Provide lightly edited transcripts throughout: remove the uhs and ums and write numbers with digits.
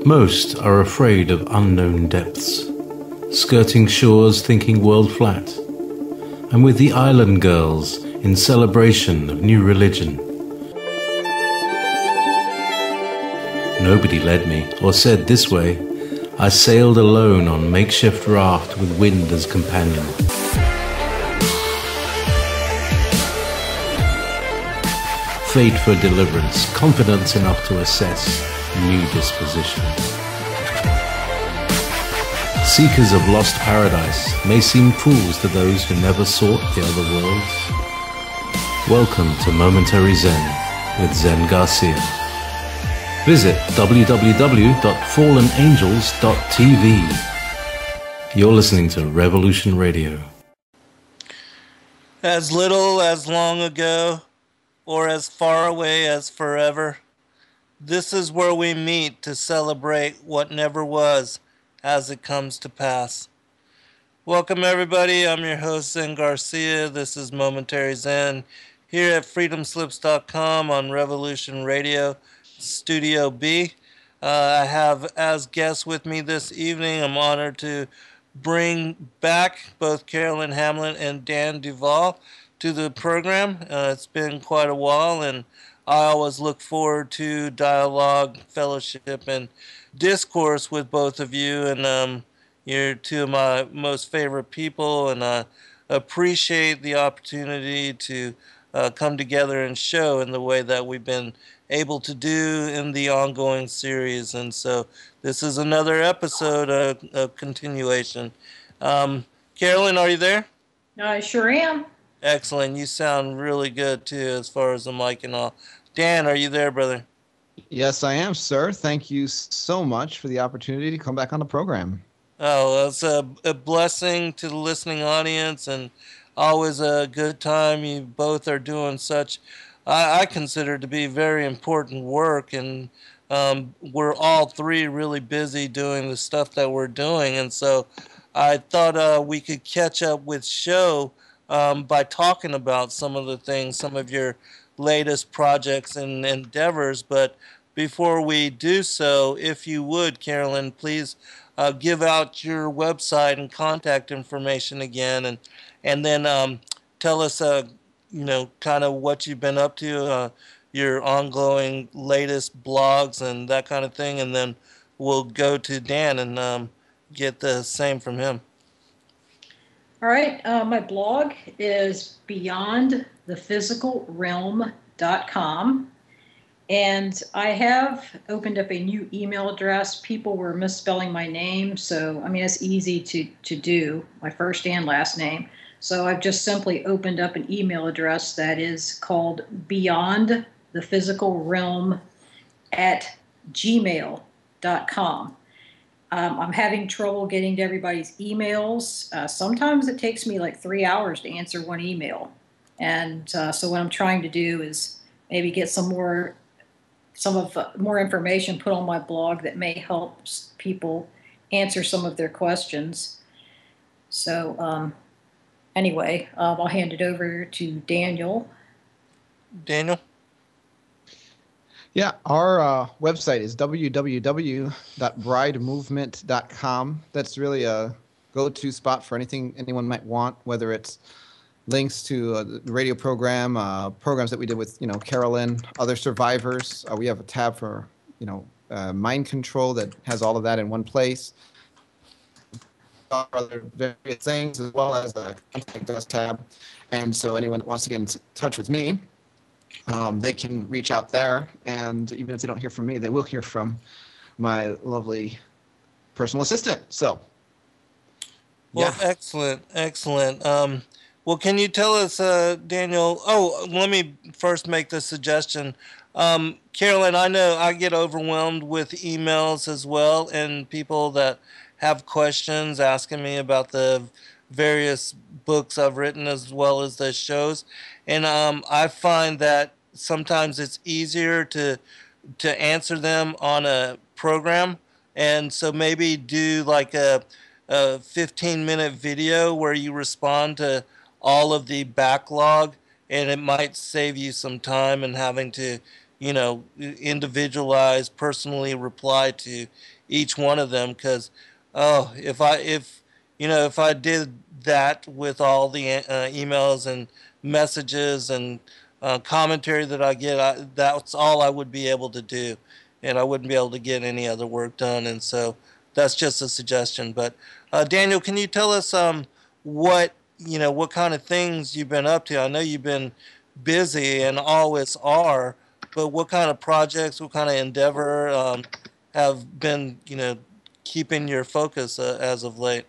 Most are afraid of unknown depths, skirting shores thinking world flat, and with the island girls in celebration of new religion. Nobody led me or said this way. I sailed alone on makeshift raft with wind as companion. Fate for deliverance, confidence enough to assess new disposition. Seekers of lost paradise may seem fools to those who never sought the other worlds. Welcome to Momentary Zen with Zen Garcia. Visit www.fallenangels.tv. You're listening to Revolution Radio. As little as long ago, or as far away as forever, this is where we meet to celebrate what never was as it comes to pass. Welcome everybody, I'm your host Zen Garcia. This is Momentary Zen here at freedomslips.com on Revolution Radio, Studio B. I have as guests with me this evening, I'm honored to bring back both Carolyn Hamlett and Dan Duval to the program. It's been quite a while, and I always look forward to dialogue, fellowship, and discourse with both of you. And you're two of my most favorite people, and I appreciate the opportunity to come together and show in the way that we've been able to do in the ongoing series. And so this is another episode, a continuation. Carolyn, are you there? I sure am. Excellent. You sound really good, too, as far as the mic and all. Dan, are you there, brother? Yes, I am, sir. Thank you so much for the opportunity to come back on the program. Oh, it's a blessing to the listening audience, and always a good time. You both are doing such, I consider to be very important work, and we're all three really busy doing the stuff that we're doing, and so I thought we could catch up with show by talking about some of the things, some of your latest projects and endeavors. But before we do so, if you would, Carolyn, please give out your website and contact information again, and then tell us, kind of what you've been up to, your ongoing latest blogs and that kind of thing, and then we'll go to Dan and get the same from him. All right. My blog is beyondthephysicalrealm.com. And I have opened up a new email address. People were misspelling my name. So, it's easy to do, my first and last name. So I've just simply opened up an email address that is called beyondthephysicalrealm@gmail.com. I'm having trouble getting to everybody's emails. Sometimes it takes me like 3 hours to answer one email. And so what I'm trying to do is maybe get more information put on my blog that may help people answer some of their questions. So anyway, I'll hand it over to Daniel. Daniel? Yeah, our website is www.bridemovement.com. That's really a go-to spot for anything anyone might want, whether it's links to the radio program, programs that we did with, Carolyn, other survivors. We have a tab for, mind control that has all of that in one place. Other various things, as well as a contact us tab. And so anyone that wants to get in touch with me, they can reach out there, and even if they don't hear from me, they will hear from my lovely personal assistant. So, well, yeah. Excellent. Well, can you tell us, Daniel? Oh, let me first make the suggestion. Carolyn, I know I get overwhelmed with emails as well, and people that have questions asking me about the various books I've written as well as the shows. And I find that sometimes it's easier to answer them on a program. And so maybe do like a 15-minute video where you respond to all of the backlog, and it might save you some time and having to individualize, personally reply to each one of them. Because, oh, if I did that with all the emails and messages and commentary that I get, that's all I would be able to do, and I wouldn't be able to get any other work done. And so that's just a suggestion. But Daniel, can you tell us what kind of things you've been up to? I know you've been busy and always are, but what kind of projects, what kind of endeavor have been, keeping your focus as of late?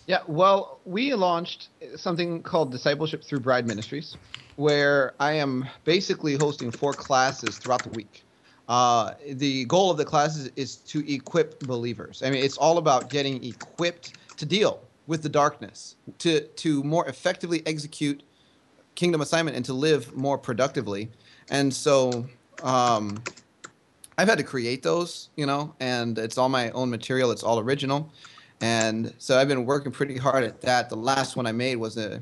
Yeah, well, we launched something called Discipleship Through Bride Ministries, where I am basically hosting 4 classes throughout the week. The goal of the classes is to equip believers. I mean, it's all about getting equipped to deal with the darkness, to more effectively execute kingdom assignment and to live more productively. And so I've had to create those, and it's all my own material. It's all original. And so I've been working pretty hard at that. The last one I made was it's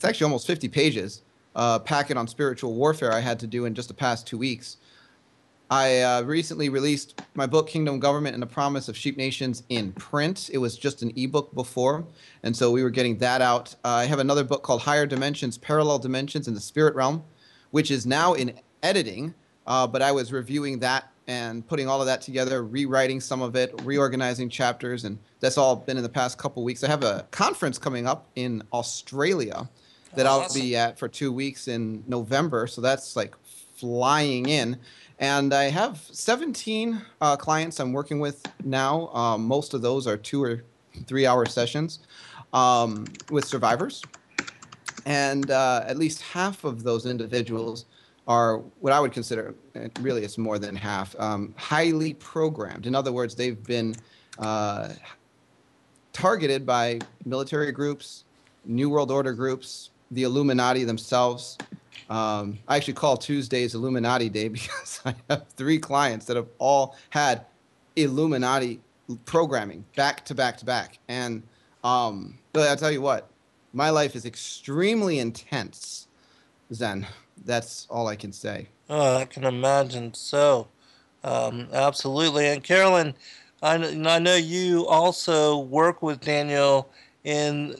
actually almost 50 pages, packet on spiritual warfare I had to do in just the past 2 weeks. I recently released my book, Kingdom Government and the Promise of Sheep Nations, in print. It was just an ebook before, and so we were getting that out. I have another book called Higher Dimensions, Parallel Dimensions in the Spirit Realm, which is now in editing, but I was reviewing that and putting all of that together, rewriting some of it, reorganizing chapters, and that's all been in the past couple weeks. I have a conference coming up in Australia that I'll be at for 2 weeks in November, so that's like flying in. And I have 17 clients I'm working with now. Most of those are 2 or 3 hour sessions with survivors. And at least half of those individuals are what I would consider, really it's more than half, highly programmed. In other words, they've been targeted by military groups, New World Order groups, the Illuminati themselves. I actually call Tuesdays Illuminati Day because I have 3 clients that have all had Illuminati programming back to back to back. And but I'll tell you what, my life is extremely intense, Zen. That's all I can say. Oh, I can imagine. So, absolutely. And Carolyn, I know you also work with Daniel in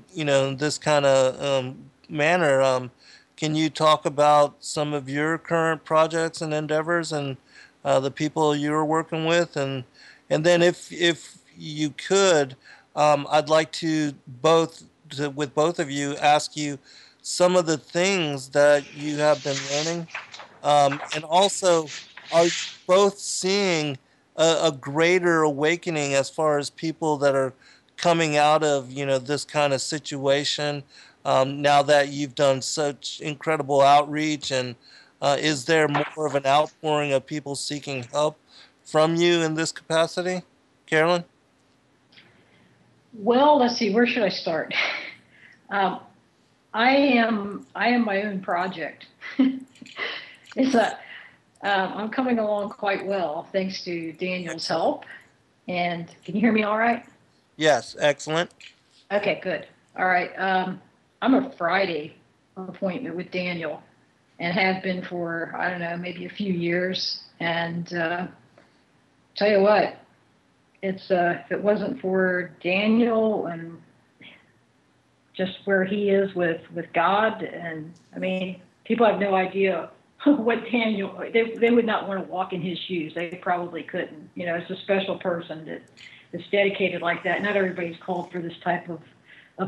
this kind of manner. Can you talk about some of your current projects and endeavors and the people you're working with, and then if you could, I'd like to with both of you ask you some of the things that you have been learning, and also are you both seeing a greater awakening as far as people that are coming out of this kind of situation, now that you've done such incredible outreach, and is there more of an outpouring of people seeking help from you in this capacity, Carolyn? Well, let's see, where should I start? I am my own project. I'm coming along quite well thanks to Daniel's help. And can you hear me all right? Yes, excellent. Okay, good. All right. I'm a Friday appointment with Daniel and have been for, I don't know, maybe a few years. And tell you what, if it wasn't for Daniel and just where he is with God, and I mean, people have no idea what Daniel, they would not want to walk in his shoes. They probably couldn't. It's a special person that's dedicated like that. Not everybody's called for this type of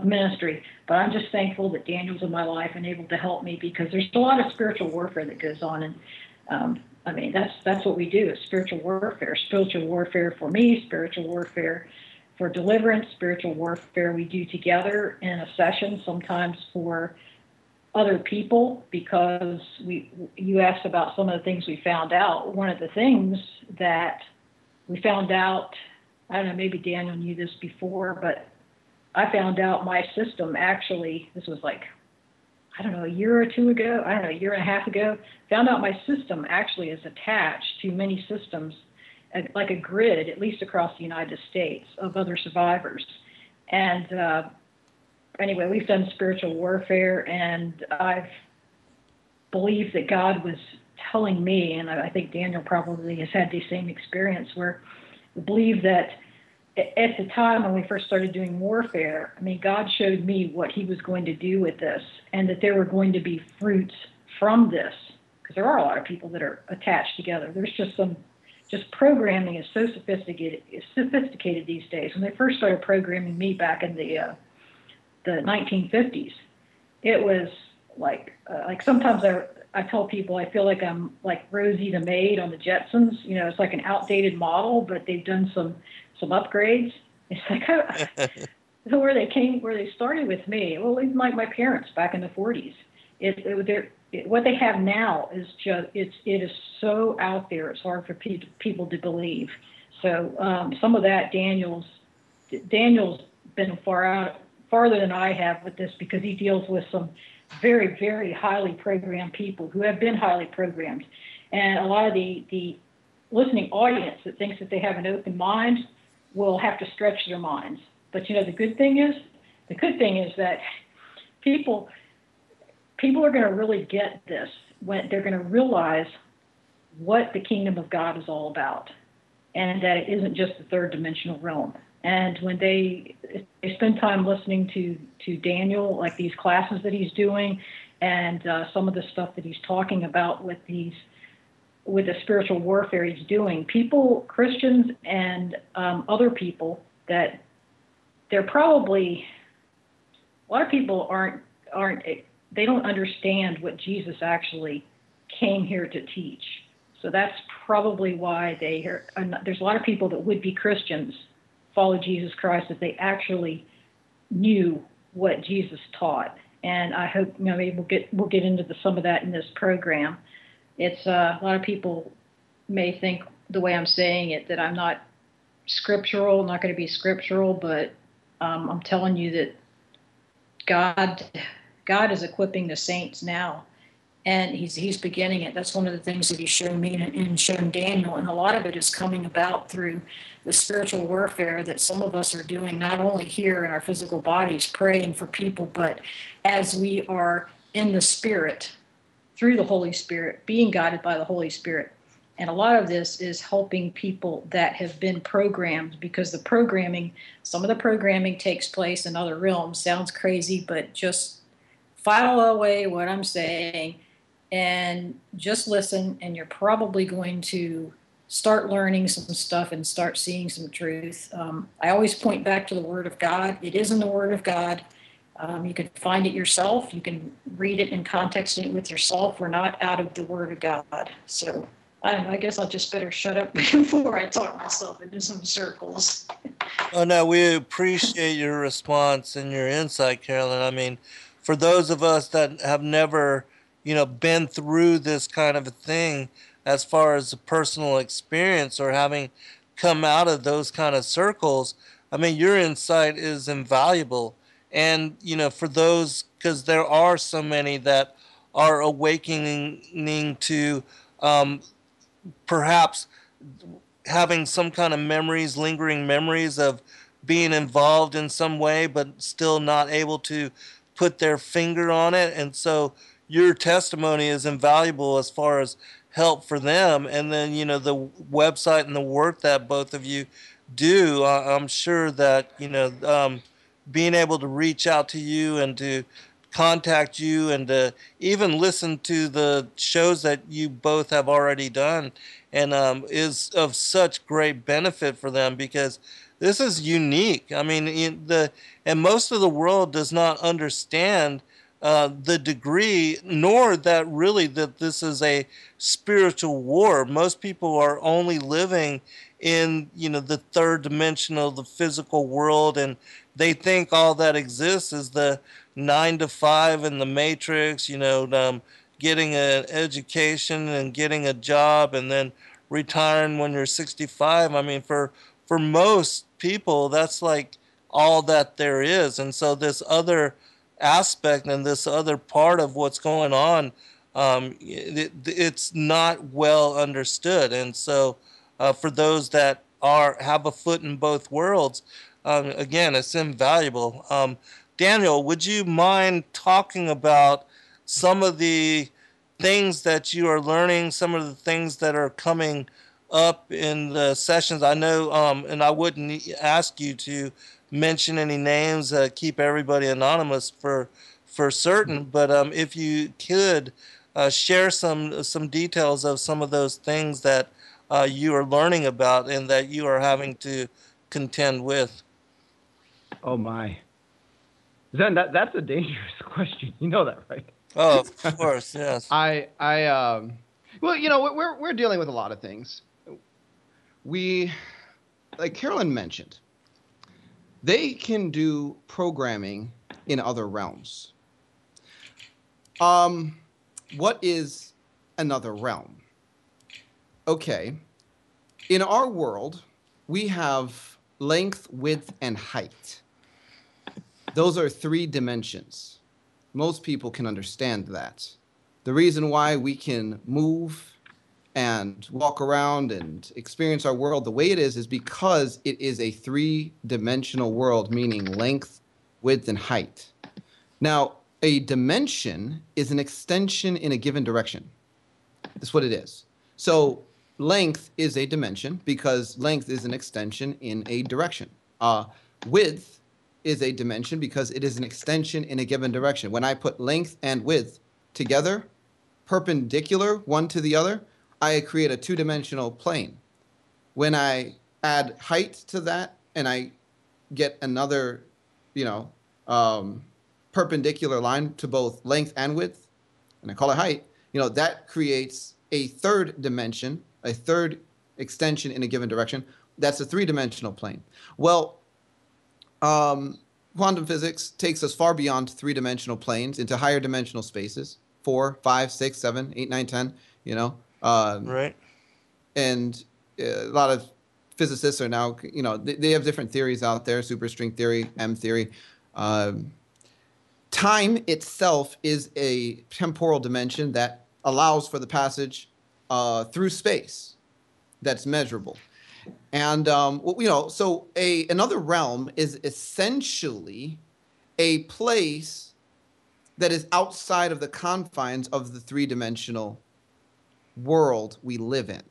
ministry, but I'm just thankful that Daniel's in my life and able to help me, because there's a lot of spiritual warfare that goes on. And I mean, that's what we do, is spiritual warfare for me, spiritual warfare for deliverance, spiritual warfare we do together in a session, sometimes for other people, because you asked about some of the things we found out. One of the things that we found out, I don't know, maybe Daniel knew this before, but I found out my system actually, this was like, I don't know, a year or two ago, I don't know, a year and a half ago, found out my system actually is attached to many systems, like a grid, at least across the United States, of other survivors. And anyway, we've done spiritual warfare, and I've believe that God was telling me, and I think Daniel probably has had the same experience, where I believe that at the time when we first started doing warfare, I mean, God showed me what he was going to do with this, and that there were going to be fruits from this, because there are a lot of people that are attached together. There's just programming is so sophisticated these days. When they first started programming me back in the 1950s, it was like sometimes I tell people I feel like I'm like Rosie the maid on the Jetsons. You know, it's like an outdated model, but they've done some upgrades. It's like so where they started with me. Well, even like my parents back in the 40s. What they have now is just it is so out there. It's hard for people to believe. So some of that Daniel's been farther than I have with this, because he deals with some very, very highly programmed people who have been highly programmed. And a lot of the listening audience that thinks that they have an open mind will have to stretch their minds. But, you know, the good thing is that people are going to really get this when they're going to realize what the kingdom of God is all about, and that it isn't just the third dimensional realm. And when they spend time listening to Daniel, like these classes that he's doing, and some of the stuff that he's talking about with the spiritual warfare he's doing, people, Christians and other people, that they're probably, a lot of people they don't understand what Jesus actually came here to teach. So that's probably why there's a lot of people that would be Christians, follow Jesus Christ, if they actually knew what Jesus taught. And I hope, you know, maybe we'll get into some of that in this program. It's a lot of people may think the way I'm saying it that I'm not scriptural, not going to be scriptural, but I'm telling you that God is equipping the saints now, and he's beginning it. That's one of the things that he's shown me and shown Daniel, and a lot of it is coming about through the spiritual warfare that some of us are doing, not only here in our physical bodies praying for people, but as we are in the Spirit, through the Holy Spirit, being guided by the Holy Spirit. And a lot of this is helping people that have been programmed, because some of the programming takes place in other realms. Sounds crazy, but just follow away what I'm saying and just listen, and you're probably going to start learning some stuff and start seeing some truth. I always point back to the Word of God. It is in the Word of God. You can find it yourself. You can read it and context it with yourself. We're not out of the Word of God. So I don't know, I guess I'll just better shut up before I talk myself into some circles. Oh, no, we appreciate your response and your insight, Carolyn. I mean, for those of us that have never, you know, been through this kind of a thing, as far as a personal experience or having come out of those kind of circles, I mean, your insight is invaluable. And, you know, for those, because there are so many that are awakening to perhaps having some kind of memories, lingering memories of being involved in some way, but still not able to put their finger on it. And so your testimony is invaluable as far as help for them. And then, you know, the website and the work that both of you do, I'm sure that, you know, being able to reach out to you and to contact you and to even listen to the shows that you both have already done, and is of such great benefit for them, because this is unique. I mean, and most of the world does not understand the degree, nor that really that this is a spiritual war. Most people are only living in, you know, the third dimension of the physical world, and they think all that exists is the 9 to 5 in the matrix, you know, getting an education and getting a job and then retiring when you're 65. I mean, for most people, that's like all that there is. And so this other aspect and this other part of what's going on, it's not well understood. And so for those that have a foot in both worlds, again, it's invaluable. Daniel, would you mind talking about some of the things that you are learning, some of the things that are coming up in the sessions. I know, and I wouldn't ask you to mention any names, keep everybody anonymous for certain, but if you could share some details of some of those things that you are learning about and that you are having to contend with. Oh my, Zen, that's a dangerous question. You know that, right? Oh, of course, yes. Well, you know, we're dealing with a lot of things. We, like Carolyn mentioned, they can do programming in other realms. What is another realm? Okay, in our world, we have length, width, and height. Those are 3 dimensions. Most people can understand that. The reason why we can move and walk around and experience our world the way it is because it is a 3-dimensional world, meaning length, width, and height. Now, a dimension is an extension in a given direction. That's what it is. So length is a dimension because length is an extension in a direction. Width is a dimension because it is an extension in a given direction. When I put length and width together, perpendicular one to the other, I create a 2-dimensional plane. When I add height to that and I get another, perpendicular line to both length and width, and I call it height, that creates a 3rd dimension, a 3rd extension in a given direction. That's a 3-dimensional plane. Well, quantum physics takes us far beyond 3-dimensional planes into higher dimensional spaces, 4, 5, 6, 7, 8, 9, 10, Right. And a lot of physicists are now, they have different theories out there, superstring theory, M theory. Time itself is a temporal dimension that allows for the passage through space that's measurable. And, so another realm is essentially a place that is outside of the confines of the 3-dimensional world we live in.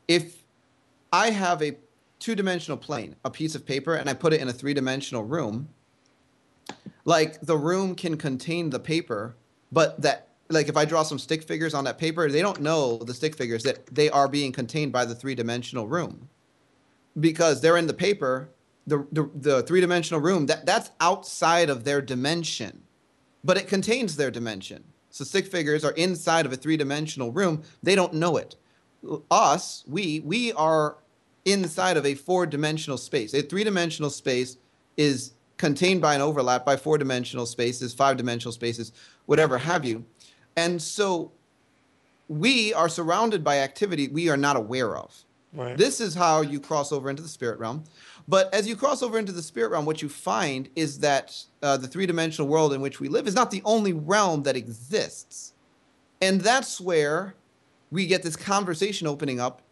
If I have a 2-dimensional plane, a piece of paper, and I put it in a 3-dimensional room, like the room can contain the paper, but that, like if I draw some stick figures on that paper, they don't know, the stick figures, that they are being contained by the 3-dimensional room because they're in the paper. The 3-dimensional room, that's outside of their dimension, but it contains their dimension. So stick figures are inside of a 3-dimensional room. They don't know it. Us, we are inside of a 4-dimensional space. A 3-dimensional space is contained by an overlap by 4-dimensional spaces, 5-dimensional spaces, whatever have you. And so we are surrounded by activity we are not aware of. Right. This is how you cross over into the spirit realm. But as you cross over into the spirit realm, what you find is that the 3-dimensional world in which we live is not the only realm that exists. And that's where we get this conversation opening up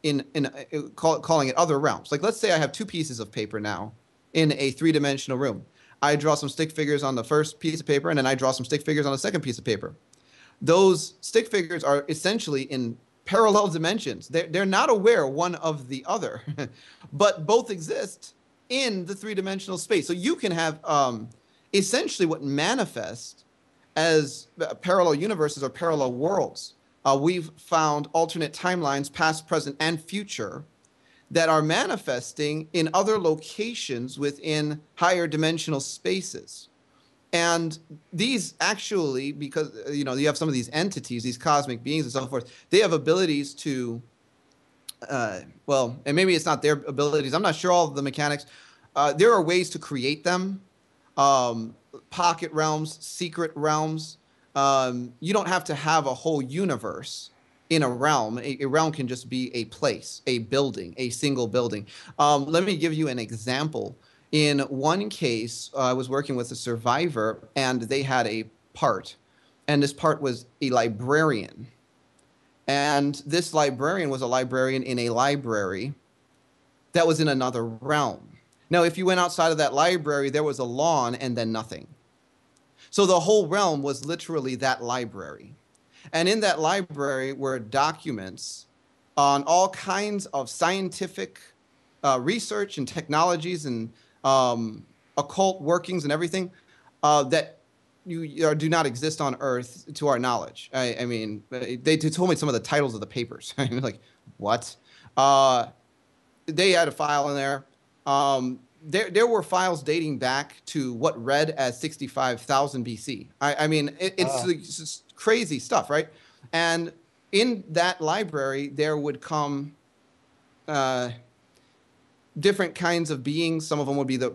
calling it other realms. Like, let's say I have 2 pieces of paper now in a 3-dimensional room. I draw some stick figures on the first piece of paper, and then I draw some stick figures on the second piece of paper. Those stick figures are essentially in parallel dimensions. They're not aware one of the other, but both exist in the 3-dimensional space. So you can have essentially what manifest as parallel universes or parallel worlds. We've found alternate timelines, past, present, and future, that are manifesting in other locations within higher dimensional spaces. And these actually, because you have some of these entities, these cosmic beings and so forth, they have abilities to, and maybe it's not their abilities. I'm not sure all of the mechanics. There are ways to create them, pocket realms, secret realms. You don't have to have a whole universe in a realm. A realm can just be a place, a building, a single building. Let me give you an example. In one case, I was working with a survivor, and they had a part, and this part was a librarian. And this librarian was a librarian in a library that was in another realm. Now, if you went outside of that library, there was a lawn and then nothing. So the whole realm was literally that library. And in that library were documents on all kinds of scientific research and technologies and occult workings and everything that do not exist on Earth to our knowledge. I mean, they told me some of the titles of the papers. I'm like, what? They had a file in there. There were files dating back to what read as 65,000 BC. I mean, it's just crazy stuff, right? And in that library, there would come different kinds of beings. Some of them would be the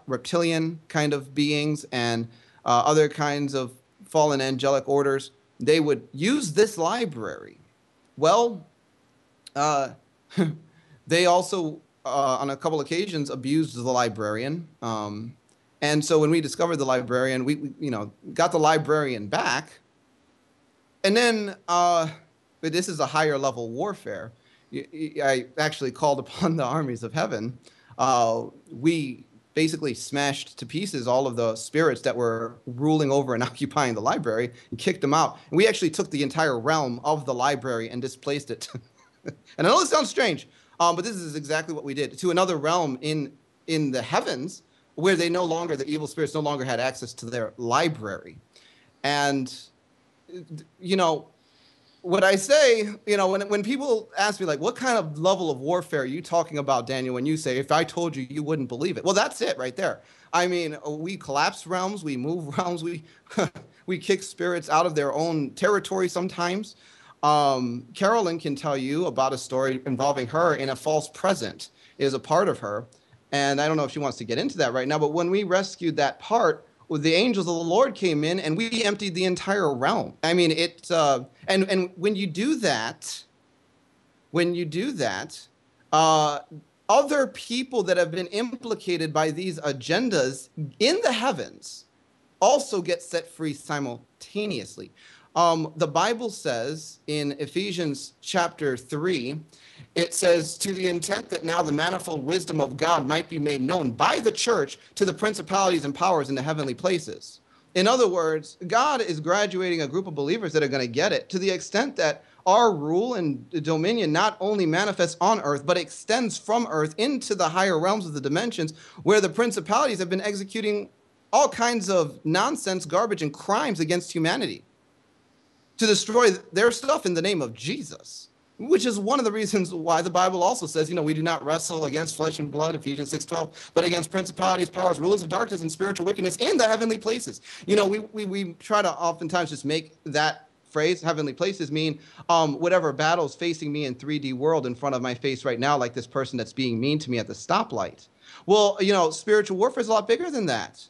reptilian kind of beings, and other kinds of fallen angelic orders. They would use this library. Well, they also, on a couple occasions, abused the librarian. And so when we discovered the librarian, we got the librarian back. And then, but this is a higher level warfare. I actually called upon the armies of heaven. We basically smashed to pieces all of the spirits that were ruling over and occupying the library and kicked them out. And we actually took the entire realm of the library and displaced it. And I know this sounds strange, but this is exactly what we did, to another realm in the heavens where the evil spirits no longer had access to their library. And, what I say, when people ask me, like, what kind of level of warfare are you talking about, Daniel, when you say, if I told you, you wouldn't believe it? Well, that's it right there. I mean, we collapse realms, we move realms, we kick spirits out of their own territory sometimes. Carolyn can tell you about a story involving her in a false present is a part of her. And I don't know if she wants to get into that right now, but when we rescued that part, the angels of the Lord came in and we emptied the entire realm. I mean, and when you do that, other people that have been implicated by these agendas in the heavens also get set free simultaneously. The Bible says in Ephesians chapter 3, it says, to the intent that now the manifold wisdom of God might be made known by the church to the principalities and powers in the heavenly places. In other words, God is graduating a group of believers that are going to get it to the extent that our rule and dominion not only manifests on earth, but extends from earth into the higher realms of the dimensions where the principalities have been executing all kinds of nonsense, garbage, and crimes against humanity to destroy their stuff in the name of Jesus. Which is one of the reasons why the Bible also says, we do not wrestle against flesh and blood, Ephesians 6:12, but against principalities, powers, rulers of darkness, and spiritual wickedness in the heavenly places. We try to oftentimes just make that phrase, heavenly places, mean whatever battle's facing me in 3D world in front of my face right now, like this person that's being mean to me at the stoplight. Well, spiritual warfare is a lot bigger than that.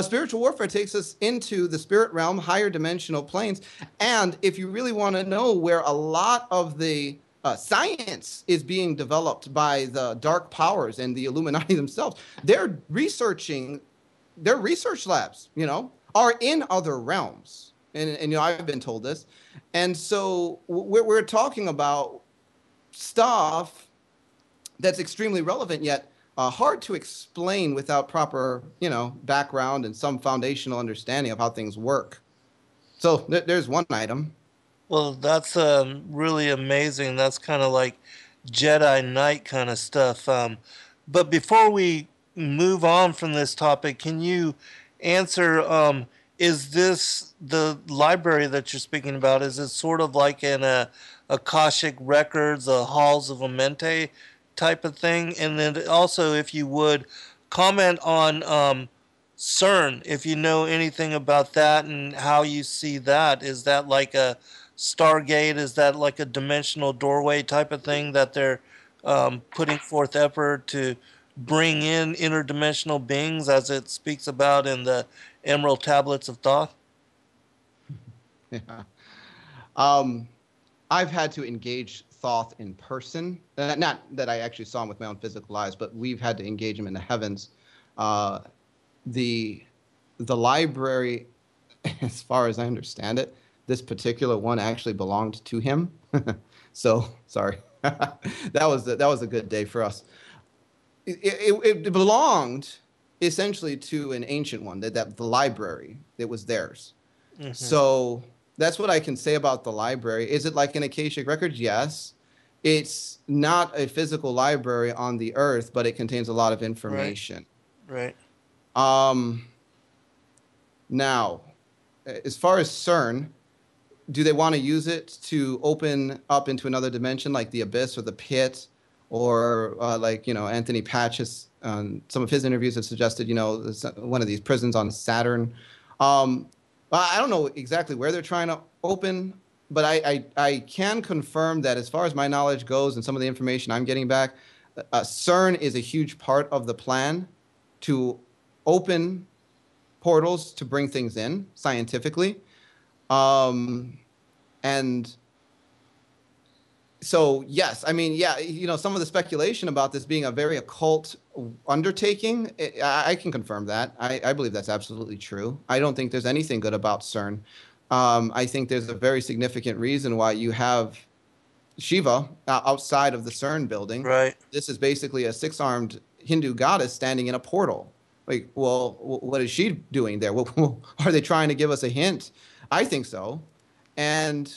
Spiritual warfare takes us into the spirit realm, higher dimensional planes. And if you really want to know where a lot of the science is being developed by the dark powers and the Illuminati themselves, their research labs, are in other realms. And I've been told this. And so we're talking about stuff that's extremely relevant, yet hard to explain without proper, background and some foundational understanding of how things work. So there's one item. Well, that's really amazing. That's kind of like Jedi Knight kind of stuff. But before we move on from this topic, can you answer, is this the library that you're speaking about? Is it sort of like an Akashic Records, Halls of Amente type of thing? And then also, if you would, comment on CERN, if you know anything about that and how you see that. Is that like a Stargate? Is that like a dimensional doorway type of thing that they're putting forth effort to bring in interdimensional beings, as it speaks about in the Emerald Tablets of Thoth? Yeah. I've had to engage Thoth in person. Not that I actually saw him with my own physical eyes, but we've had to engage him in the heavens. The library, as far as I understand it, this particular one actually belonged to him. So sorry, that was a good day for us. It belonged essentially to an ancient one. That the library, it was theirs. Mm-hmm. So That's what I can say about the library. Is it like an Akashic Records? Yes. It's not a physical library on the earth, but it contains a lot of information. Right. Um, Now, as far as CERN, do they want to use it to open up into another dimension like the abyss or the pit, or like, Anthony Patch's, some of his interviews have suggested, one of these prisons on Saturn. I don't know exactly where they're trying to open, but I can confirm that as far as my knowledge goes and some of the information I'm getting back, CERN is a huge part of the plan to open portals to bring things in scientifically. And so, yes, I mean, yeah, some of the speculation about this being a very occult undertaking, I can confirm that. I believe that's absolutely true. I don't think there's anything good about CERN. I think there's a very significant reason why you have Shiva outside of the CERN building. Right. This is basically a six-armed Hindu goddess standing in a portal. Like, well, what is she doing there? Are they trying to give us a hint? I think so. And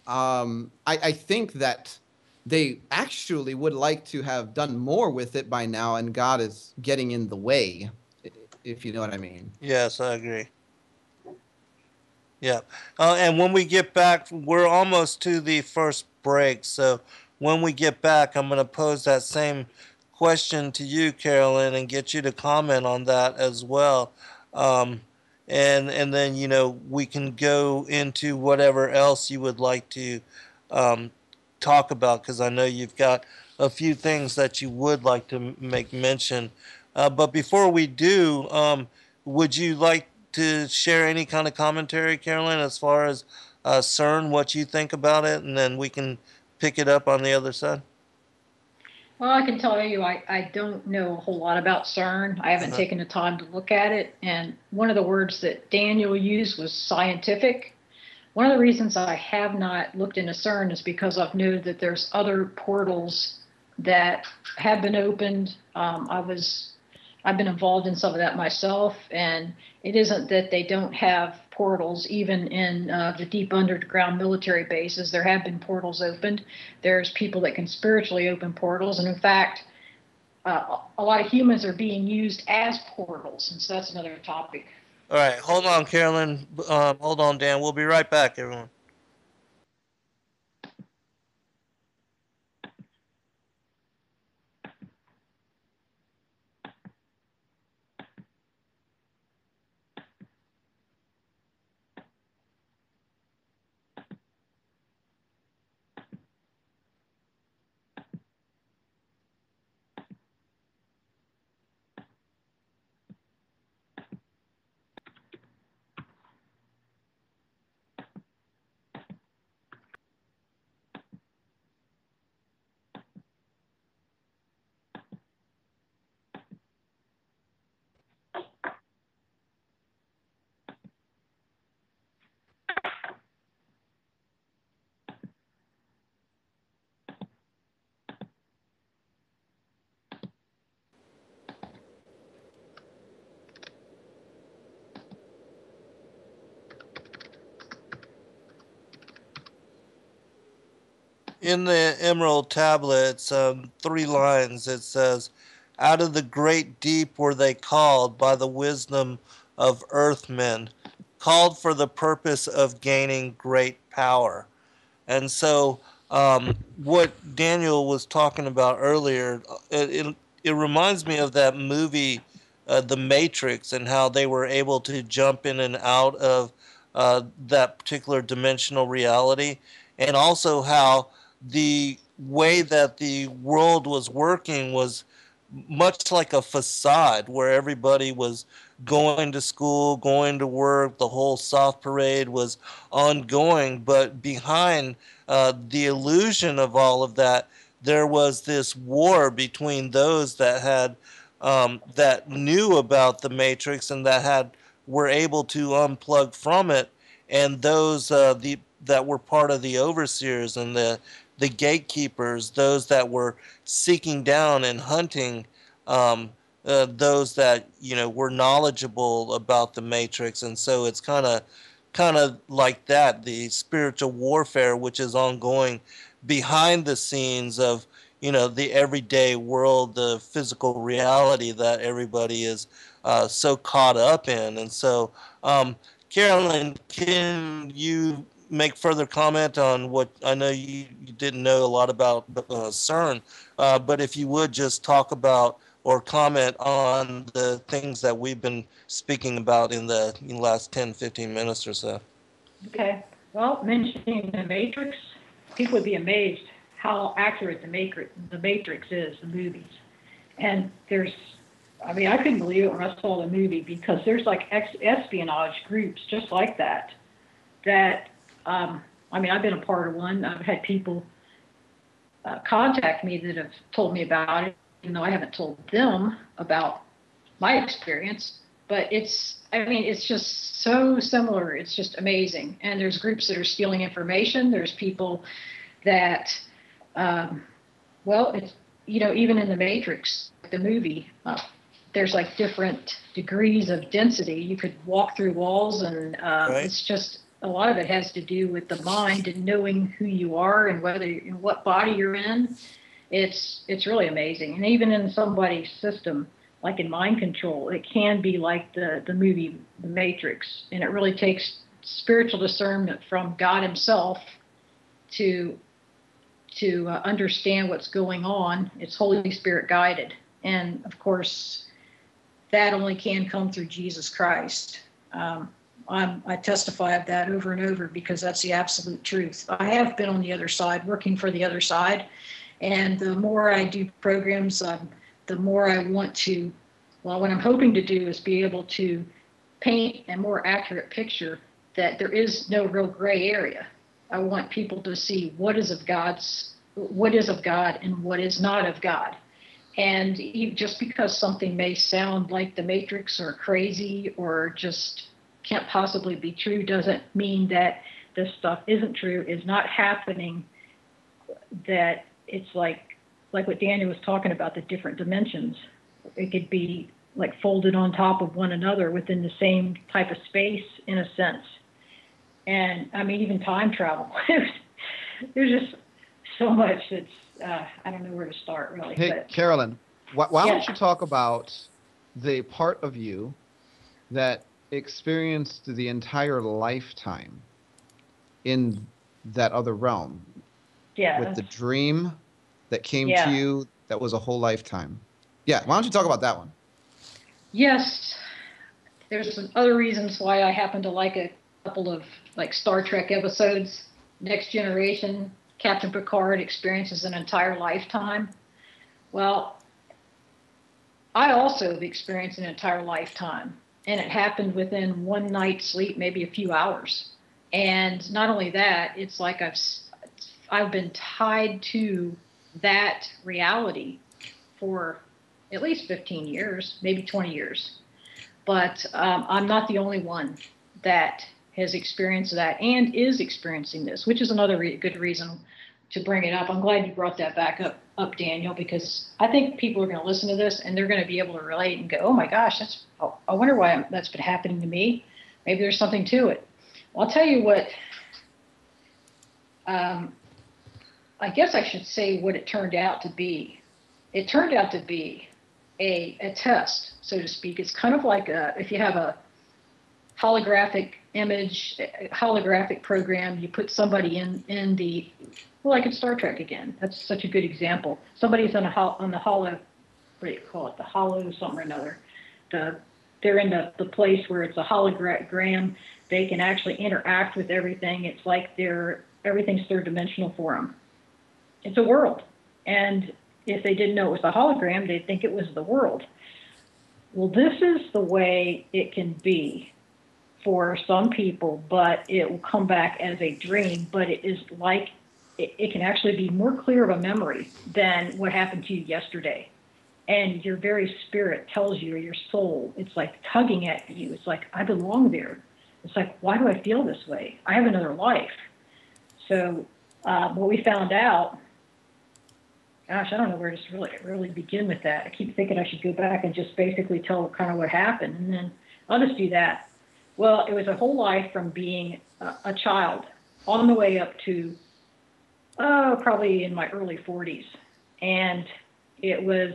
I think that they actually would like to have done more with it by now, and God is getting in the way, if you know what I mean. Yes, I agree. Yeah. And when we get back, we're almost to the first break. So when we get back, I'm going to pose that same question to you, Carolyn, and get you to comment on that as well. And then, we can go into whatever else you would like to talk about, because I know you've got a few things that you would like to make mention. But before we do, would you like to share any kind of commentary, Carolyn, as far as CERN, what you think about it, and then we can pick it up on the other side? Well, I can tell you, I don't know a whole lot about CERN. I haven't taken the time to look at it. And one of the words that Daniel used was scientific. One of the reasons I have not looked into CERN is because I've noted that there's other portals that have been opened. I've been involved in some of that myself, and it isn't that they don't have portals. Even in the deep underground military bases, there have been portals opened. There's people that can spiritually open portals, and in fact, a lot of humans are being used as portals, and so that's another topic. All right, hold on, Carolyn. Hold on, Dan. We'll be right back, everyone. In the Emerald Tablets, 3 lines, it says, "Out of the great deep were they called by the wisdom of earthmen, called for the purpose of gaining great power." And so, what Daniel was talking about earlier, it reminds me of that movie, The Matrix, and how they were able to jump in and out of that particular dimensional reality, and also how the way that the world was working was much like a facade where everybody was going to school, going to work, the whole soft parade was ongoing, but behind the illusion of all of that, there was this war between those that had that knew about the Matrix and were able to unplug from it, and those that were part of the overseers and the gatekeepers, those that were seeking down and hunting those that were knowledgeable about the Matrix. And so it's kind kind of like that, the spiritual warfare, which is ongoing behind the scenes of, the everyday world, the physical reality that everybody is so caught up in. And so, Carolyn, can you make further comment on what I know you didn't know a lot about CERN, but if you would just talk about or comment on the things that we've been speaking about in the last 10, 15 minutes or so. Okay. Well, mentioning the Matrix, people would be amazed how accurate the Matrix is, the movies. And I couldn't believe it when I saw the movie, because there's like espionage groups just like that. I've been a part of one. I've had people contact me that have told me about it, even though I haven't told them about my experience. But it's just so similar. It's just amazing. And there's groups that are stealing information. There's people that, even in the Matrix, the movie, there's like different degrees of density. You could walk through walls, and Right. It's just, a lot of it has to do with the mind and knowing who you are and what body you're in. It's really amazing. And even in somebody's system, like in mind control, it can be like the movie The Matrix, and it really takes spiritual discernment from God himself to understand what's going on. It's Holy Spirit guided. And of course, that only can come through Jesus Christ. I testify of that over and over, because that's the absolute truth. I have been on the other side, working for the other side. And the more I do programs, the more I want to, what I'm hoping to do is be able to paint a more accurate picture that there is no real gray area. I want people to see what is of God and what is not of God. And just because something may sound like the Matrix or crazy or just can't possibly be true doesn't mean that this stuff isn't true, is not happening, that it's like what Daniel was talking about, the different dimensions. It could be like folded on top of one another within the same type of space, in a sense. And even time travel. There's just so much that's, I don't know where to start, really. Hey, but, Carolyn, why Yeah. don't you talk about the part of you that experienced the entire lifetime in that other realm, Yeah. with the dream that came Yeah. to you that was a whole lifetime? Yeah, why don't you talk about that one? Yes. There's some other reasons why I happen to like a couple of like Star Trek episodes. Next Generation, Captain Picard experiences an entire lifetime. Well, I also have experienced an entire lifetime, and it happened within one night's sleep, maybe a few hours. And not only that, it's like I've been tied to that reality for at least 15 years, maybe 20 years. But I'm not the only one that has experienced that and is experiencing this, which is another good reason to bring it up. I'm glad you brought that back up, Daniel, because I think people are going to listen to this and they're going to be able to relate and go, oh my gosh, I wonder why that's been happening to me. Maybe there's something to it. Well, I'll tell you what, I guess I should say what it turned out to be. It turned out to be a test, so to speak. It's kind of like if you have a holographic image, a holographic program, you put somebody in the, like in Star Trek again. That's such a good example. Somebody's on the holo, what do you call it? The holo something or another. They're in the place where it's a hologram. They can actually interact with everything. It's like everything's third dimensional for them. It's a world. And if they didn't know it was a hologram, they'd think it was the world. Well, this is the way it can be for some people, but it will come back as a dream. But it is like it can actually be more clear of a memory than what happened to you yesterday. And your very spirit tells you, or your soul, it's like tugging at you. It's like, I belong there. It's like, why do I feel this way? I have another life. So what we found out, gosh, I don't know where to really begin with that. I keep thinking I should go back and just basically tell kind of what happened, and then I'll just do that. Well, it was a whole life from being a child on the way up to probably in my early 40s. And it was,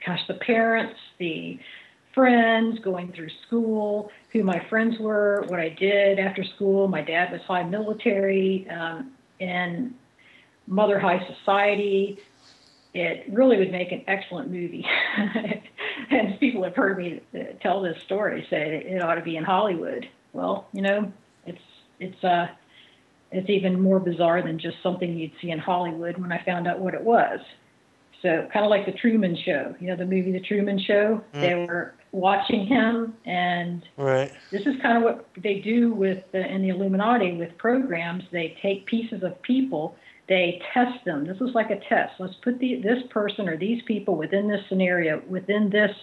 gosh, the parents, the friends, going through school, who my friends were, what I did after school. My dad was high military and mother high society. It really would make an excellent movie. And people have heard me tell this story, say it ought to be in Hollywood. Well, you know, it's even more bizarre than just something you'd see in Hollywood when I found out what it was. So kind of like the Truman Show, you know, the movie The Truman Show. They were watching him, and this is kind of what they do with in the Illuminati with programs. They take pieces of people, they test them. This was like a test. Let's put this person or these people within this scenario, within this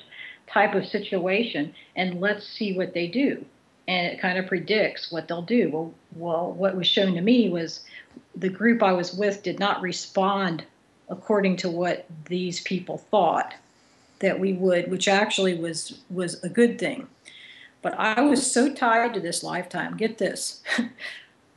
type of situation, and let's see what they do. And it kind of predicts what they'll do. Well, what was shown to me was the group I was with did not respond according to what these people thought that we would, which actually was a good thing. But I was so tied to this lifetime. Get this.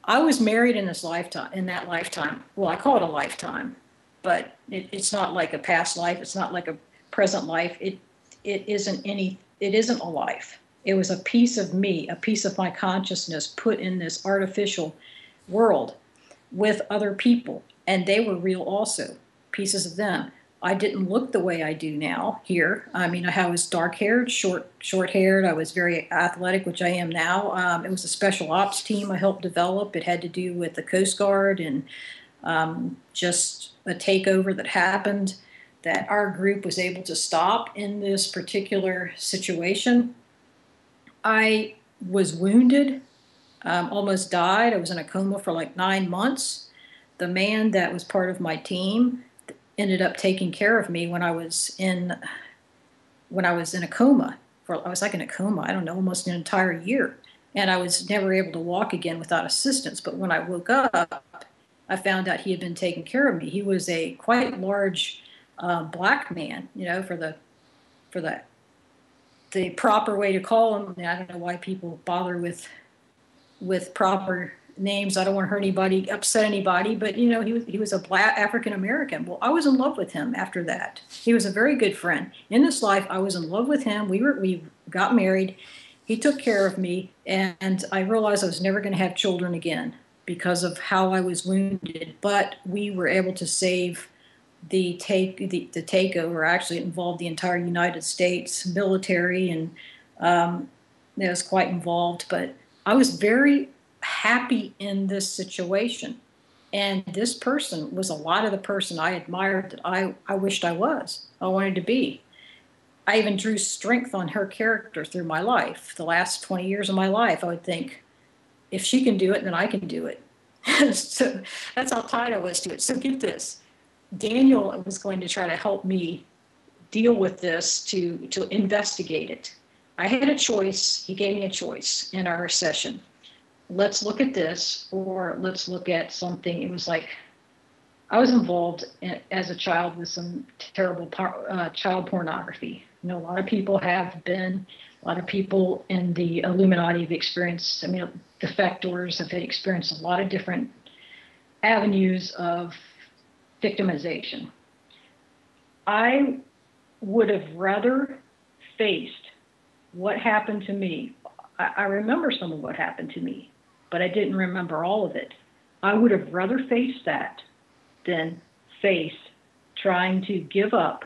I was married in that lifetime. Well, I call it a lifetime, but it's not like a past life. It's not like a present life. It isn't a life. It was a piece of me, a piece of my consciousness put in this artificial world with other people. And they were real also, pieces of them. I didn't look the way I do now here. I mean, I was dark-haired, short-haired. I was very athletic, which I am now. It was a special ops team I helped develop. It had to do with the Coast Guard and just a takeover that happened that our group was able to stop in this particular situation. I was wounded, almost died. I was in a coma for like 9 months. The man that was part of my team ended up taking care of me when I was in a coma. I was like in a coma, I don't know, almost an entire year. And I was never able to walk again without assistance. But when I woke up, I found out he had been taking care of me. He was a quite large black man, you know, for the proper way to call him. I don't know why people bother with proper names. I don't want to hurt anybody, upset anybody, but you know, he was a black African American. Well, I was in love with him after that. He was a very good friend. In this life, I was in love with him. We got married. He took care of me, and I realized I was never going to have children again because of how I was wounded. But we were able to save the takeover. Actually, it involved the entire United States military, and it was quite involved. But I was very happy in this situation, and this person was a lot of the person I admired that I wished I wanted to be. I even drew strength on her character through my life. The last 20 years of my life, I would think, if she can do it, then I can do it. So that's how tied I was to it. So get this. Daniel was going to try to help me deal with this, to investigate it. I had a choice. He gave me a choice in our session. Let's look at this, or let's look at something. It was like I was involved as a child with some terrible child pornography. You know, a lot of people have been. A lot of people in the Illuminati have experienced, I mean, defectors have experienced a lot of different avenues of victimization. I would have rather faced what happened to me. I remember some of what happened to me, but I didn't remember all of it. I would have rather faced that than face trying to give up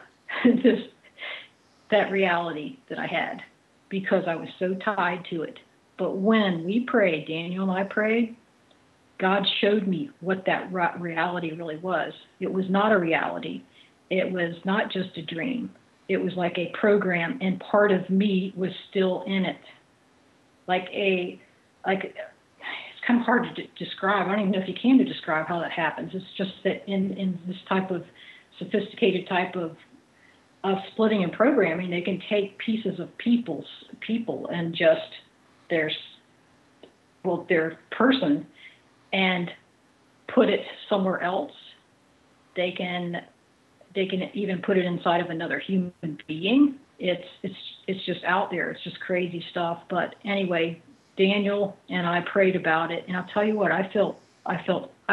that reality that I had, because I was so tied to it. But when we prayed, Daniel and I prayed, God showed me what that reality really was. It was not a reality. It was not just a dream. It was like a program, and part of me was still in it. It's kind of hard to describe. I don't even know if you can describe how that happens. It's just that in this type of sophisticated type of splitting and programming, they can take pieces of people and just their person and put it somewhere else. They can even put it inside of another human being. It's it's just out there. It's just crazy stuff. But anyway, Daniel and I prayed about it, and I'll tell you what, I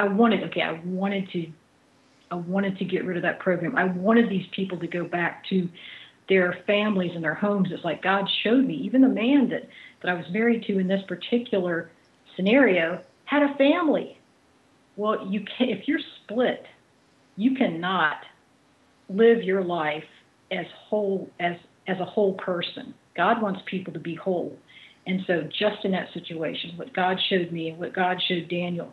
wanted to get rid of that program. I wanted these people to go back to their families and their homes. It's like God showed me. Even the man that I was married to in this particular scenario had a family. Well, if you're split, you cannot live your life as a whole person. God wants people to be whole. And so just in that situation, what God showed me and what God showed Daniel,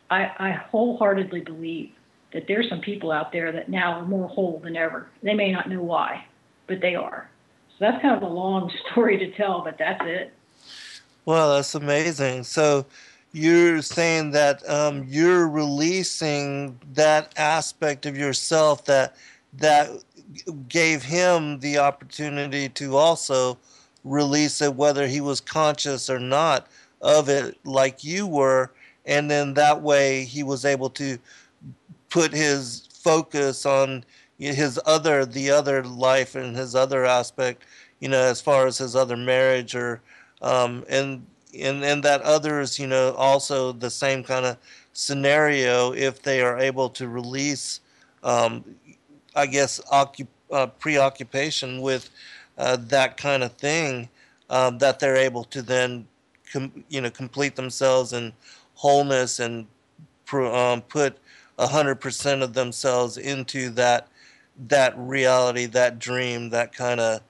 I wholeheartedly believe that there's some people out there that now are more whole than ever. They may not know why, but they are. So that's kind of a long story to tell, but that's it. Well, that's amazing. So you're saying that you're releasing that aspect of yourself that gave him the opportunity to also release it, whether he was conscious or not of it, like you were, and then that way he was able to put his focus on the other life and his other aspect, as far as his other marriage, or and that others, also the same kind of scenario, if they are able to release, I guess, preoccupation with that kind of thing, that they're able to then complete themselves in wholeness and put 100% of themselves into that reality, that dream, that kind of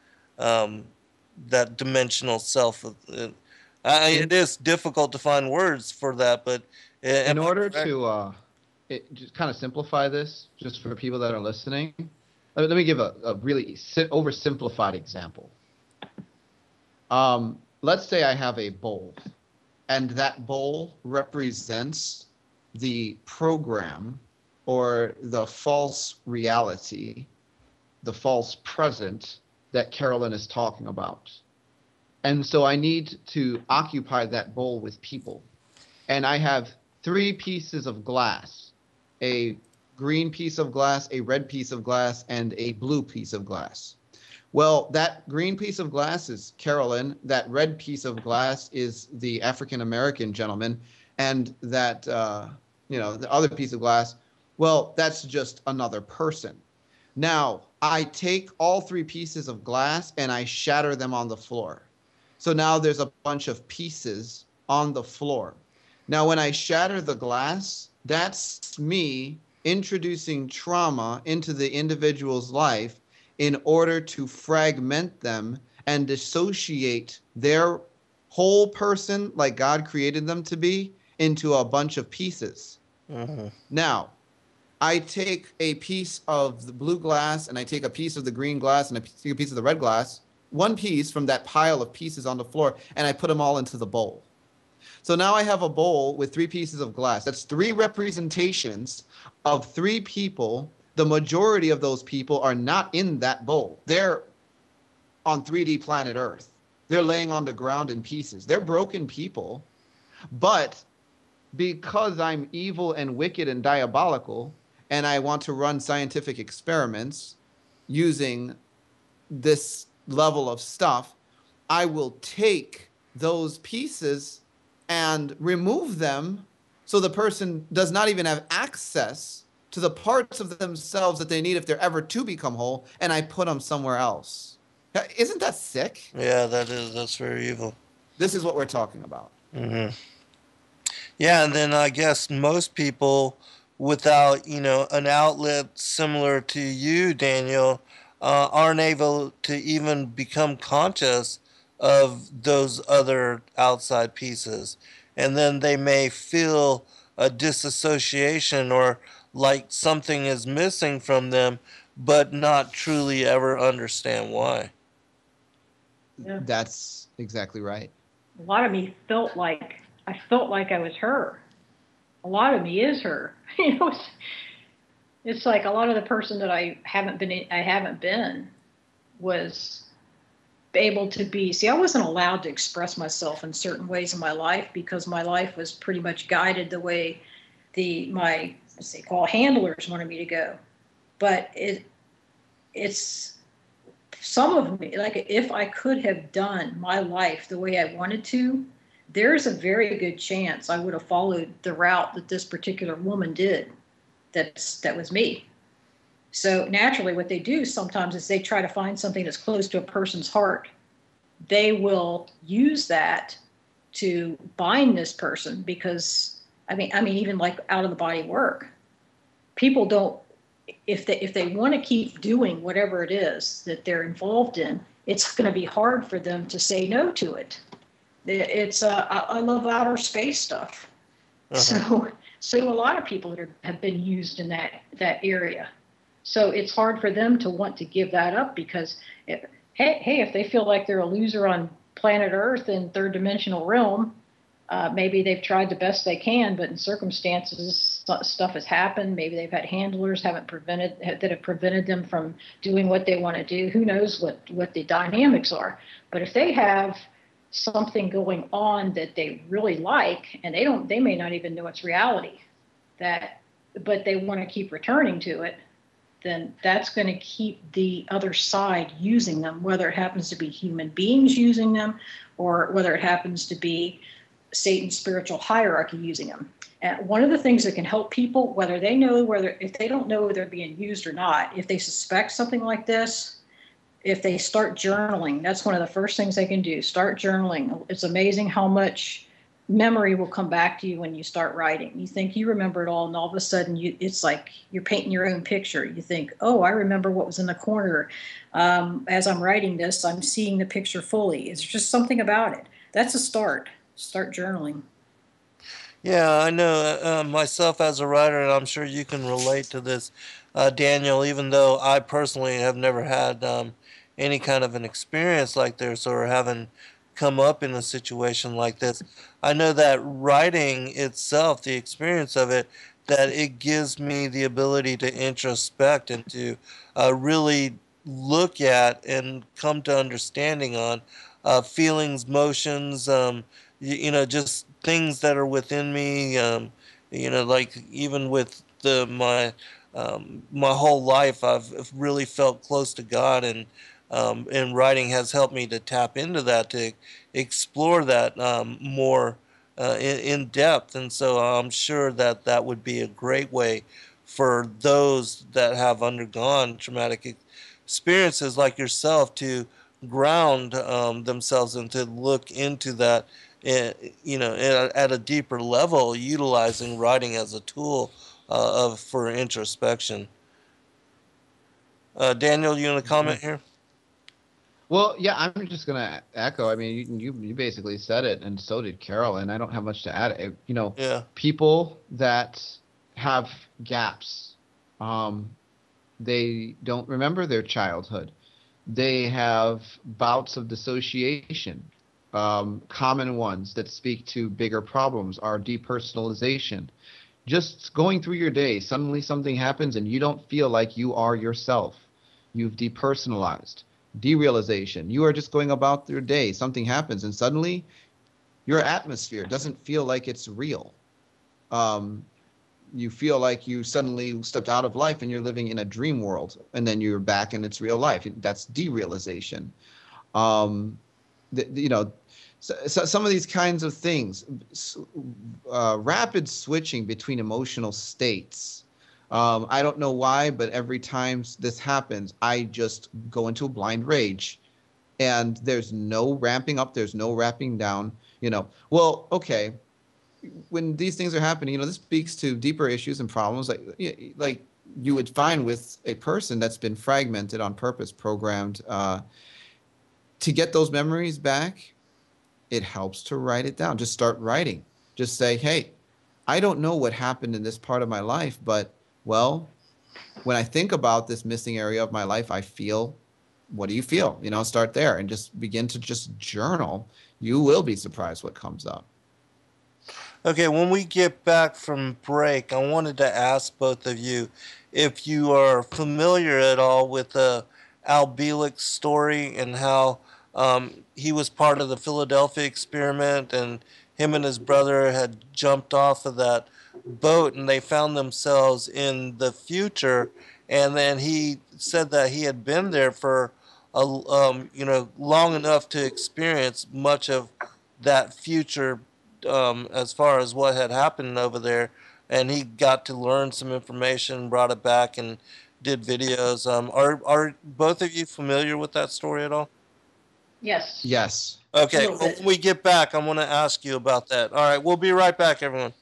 that dimensional self. It is difficult to find words for that, but in order to just kind of simplify this, just for people that are listening, let me give a really oversimplified example. Let's say I have a bowl, and that bowl represents the program or the false reality, the false present that Carolyn is talking about. And so I need to occupy that bowl with people. And I have 3 pieces of glass, a green piece of glass, a red piece of glass, and a blue piece of glass. Well, that green piece of glass is Carolyn. That red piece of glass is the African-American gentleman. And that, the other piece of glass, well, that's just another person. Now, I take all 3 pieces of glass and I shatter them on the floor. So now there's a bunch of pieces on the floor. Now, when I shatter the glass, that's me introducing trauma into the individual's life in order to fragment them and dissociate their whole person, like God created them to be, into a bunch of pieces. Mm-hmm. Now, I take a piece of the blue glass and I take a piece of the green glass and I take a piece of the red glass, one piece from that pile of pieces on the floor, and I put them all into the bowl. So now I have a bowl with 3 pieces of glass. That's 3 representations of 3 people. The majority of those people are not in that bowl. They're on 3D planet Earth. They're laying on the ground in pieces. They're broken people. But because I'm evil and wicked and diabolical, and I want to run scientific experiments using this level of stuff, I will take those pieces and remove them so the person does not even have access to the parts of themselves that they need if they're ever to become whole, and I put them somewhere else. Isn't that sick? Yeah, that's very evil. This is what we're talking about. Mm-hmm. Yeah, and then I guess most people without, an outlet similar to you, Daniel, aren't able to even become conscious of those other outside pieces. And then they may feel a disassociation or like something is missing from them, but not truly ever understand why. Yeah. That's exactly right. A lot of me felt like I was her. A lot of me is her. It's like a lot of the person that I haven't been was able to be. See, I wasn't allowed to express myself in certain ways in my life because my life was pretty much guided the way my handlers wanted me to go. But it's some of me, like if I could have done my life the way I wanted to, there's a very good chance I would have followed the route that this particular woman did. That was me. So naturally, what they do sometimes is they try to find something that's close to a person's heart. They will use that to bind this person because, I mean, even like out of the body work, people don't, if they want to keep doing whatever it is that they're involved in, it's going to be hard for them to say no to it. It's I love outer space stuff. Uh-huh. So a lot of people have been used in that area. So it's hard for them to want to give that up because, if they feel like they're a loser on planet Earth in third dimensional realm, maybe they've tried the best they can, but in circumstances, stuff has happened. Maybe they've had handlers that have prevented them from doing what they want to do. Who knows what the dynamics are? But if they have something going on that they really like, and they may not even know it's reality, but they want to keep returning to it, then that's going to keep the other side using them, whether it happens to be human beings using them or whether it happens to be Satan's spiritual hierarchy using them. And one of the things that can help people, if they don't know they're being used or not, if they suspect something like this, if they start journaling, that's one of the first things they can do. Start journaling. It's amazing how much memory will come back to you when you start writing. You think you remember it all, and all of a sudden it's like you're painting your own picture. You think, oh, I remember what was in the corner. As I'm writing this, I'm seeing the picture fully. It's just something about it. That's a start. Start journaling. Yeah, I know myself as a writer, and I'm sure you can relate to this, Daniel, even though I personally have never had any kind of an experience like this or haven't come up in a situation like this. I know that writing itself, the experience of it, that it gives me the ability to introspect and to really look at and come to understanding on feelings, motions, just things that are within me, like even with my whole life, I've really felt close to God, and writing has helped me to tap into that, to explore that more in depth. And so I'm sure that would be a great way for those that have undergone traumatic experiences like yourself to ground themselves and to look into that, at a deeper level, utilizing writing as a tool for introspection. Daniel, you want to comment here? Well, yeah, I'm just going to echo. I mean, you basically said it, and so did Carolyn. I don't have much to add. Yeah. People that have gaps, they don't remember their childhood. They have bouts of dissociation. Common ones that speak to bigger problems are depersonalization. Just going through your day, suddenly something happens and you don't feel like you are yourself. You've depersonalized. Derealization. You are just going about your day. Something happens and suddenly your atmosphere doesn't feel like it's real. You feel like you suddenly stepped out of life and you're living in a dream world, and then you're back in its real life. That's derealization. So some of these kinds of things, rapid switching between emotional states. I don't know why, but every time this happens, I just go into a blind rage, and there's no ramping up. There's no ramping down. Well, okay. When these things are happening, this speaks to deeper issues and problems like you would find with a person that's been fragmented on purpose, programmed to get those memories back. It helps to write it down. Just start writing. Just say, hey, I don't know what happened in this part of my life, but, well, when I think about this missing area of my life, I feel, what do you feel? Start there and just begin to just journal. You will be surprised what comes up. Okay, when we get back from break, I wanted to ask both of you if you are familiar at all with Al Bielik's story and how he was part of the Philadelphia experiment, and him and his brother had jumped off of that boat and they found themselves in the future. And then he said that he had been there for long enough to experience much of that future, as far as what had happened over there, and he got to learn some information, brought it back, and did videos. Are both of you familiar with that story at all? Yes. Yes. Okay, A little well, bit. when we get back, I want to ask you about that. All right, we'll be right back, everyone.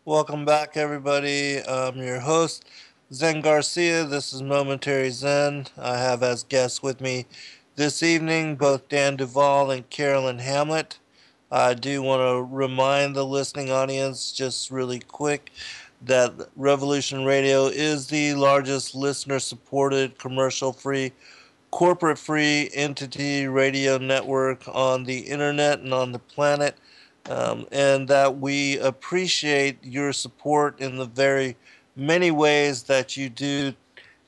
Welcome back, everybody. I'm your host, Zen Garcia. This is Momentary Zen. I have as guests with me this evening both Dan Duval and Carolyn Hamlett. I do want to remind the listening audience, just really quick, that Revolution Radio is the largest listener supported, commercial free, corporate free entity radio network on the internet and on the planet, and that we appreciate your support in the very many ways that you do,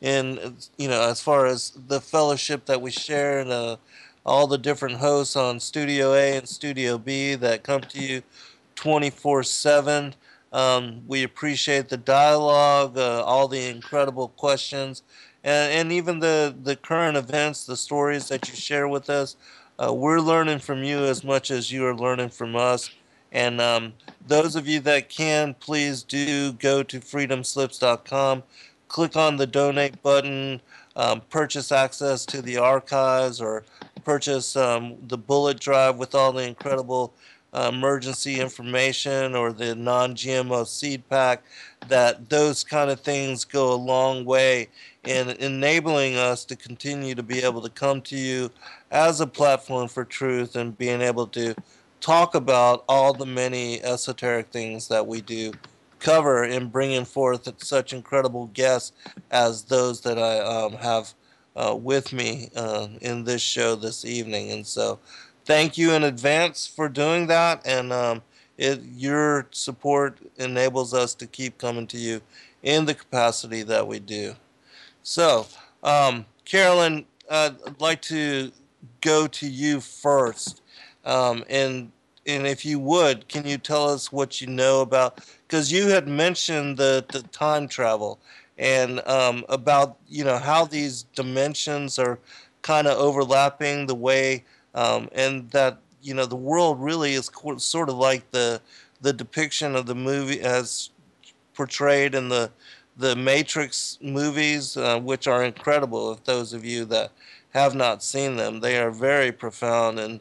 in as far as the fellowship that we share, and all the different hosts on Studio A and Studio B that come to you 24/7. We appreciate the dialogue, all the incredible questions, and even the current events, the stories that you share with us. We're learning from you as much as you are learning from us. And those of you that can, please do go to freedomslips.com, click on the donate button, purchase access to the archives, or purchase the bullet drive with all the incredible emergency information or the non-GMO seed pack, that those kind of things go a long way in enabling us to continue to be able to come to you as a platform for truth and being able to talk about all the many esoteric things that we do cover in bringing forth such incredible guests as those that I have with me in this show this evening. And so thank you in advance for doing that. And your support enables us to keep coming to you in the capacity that we do. So, Carolyn, I'd like to go to you first. And if you would, can you tell us what you know about? Because you had mentioned the time travel and about how these dimensions are kind of overlapping the way, and that the world really is sort of like the depiction of the movie as portrayed in the Matrix movies, which are incredible. If those of you that have not seen them, they are very profound and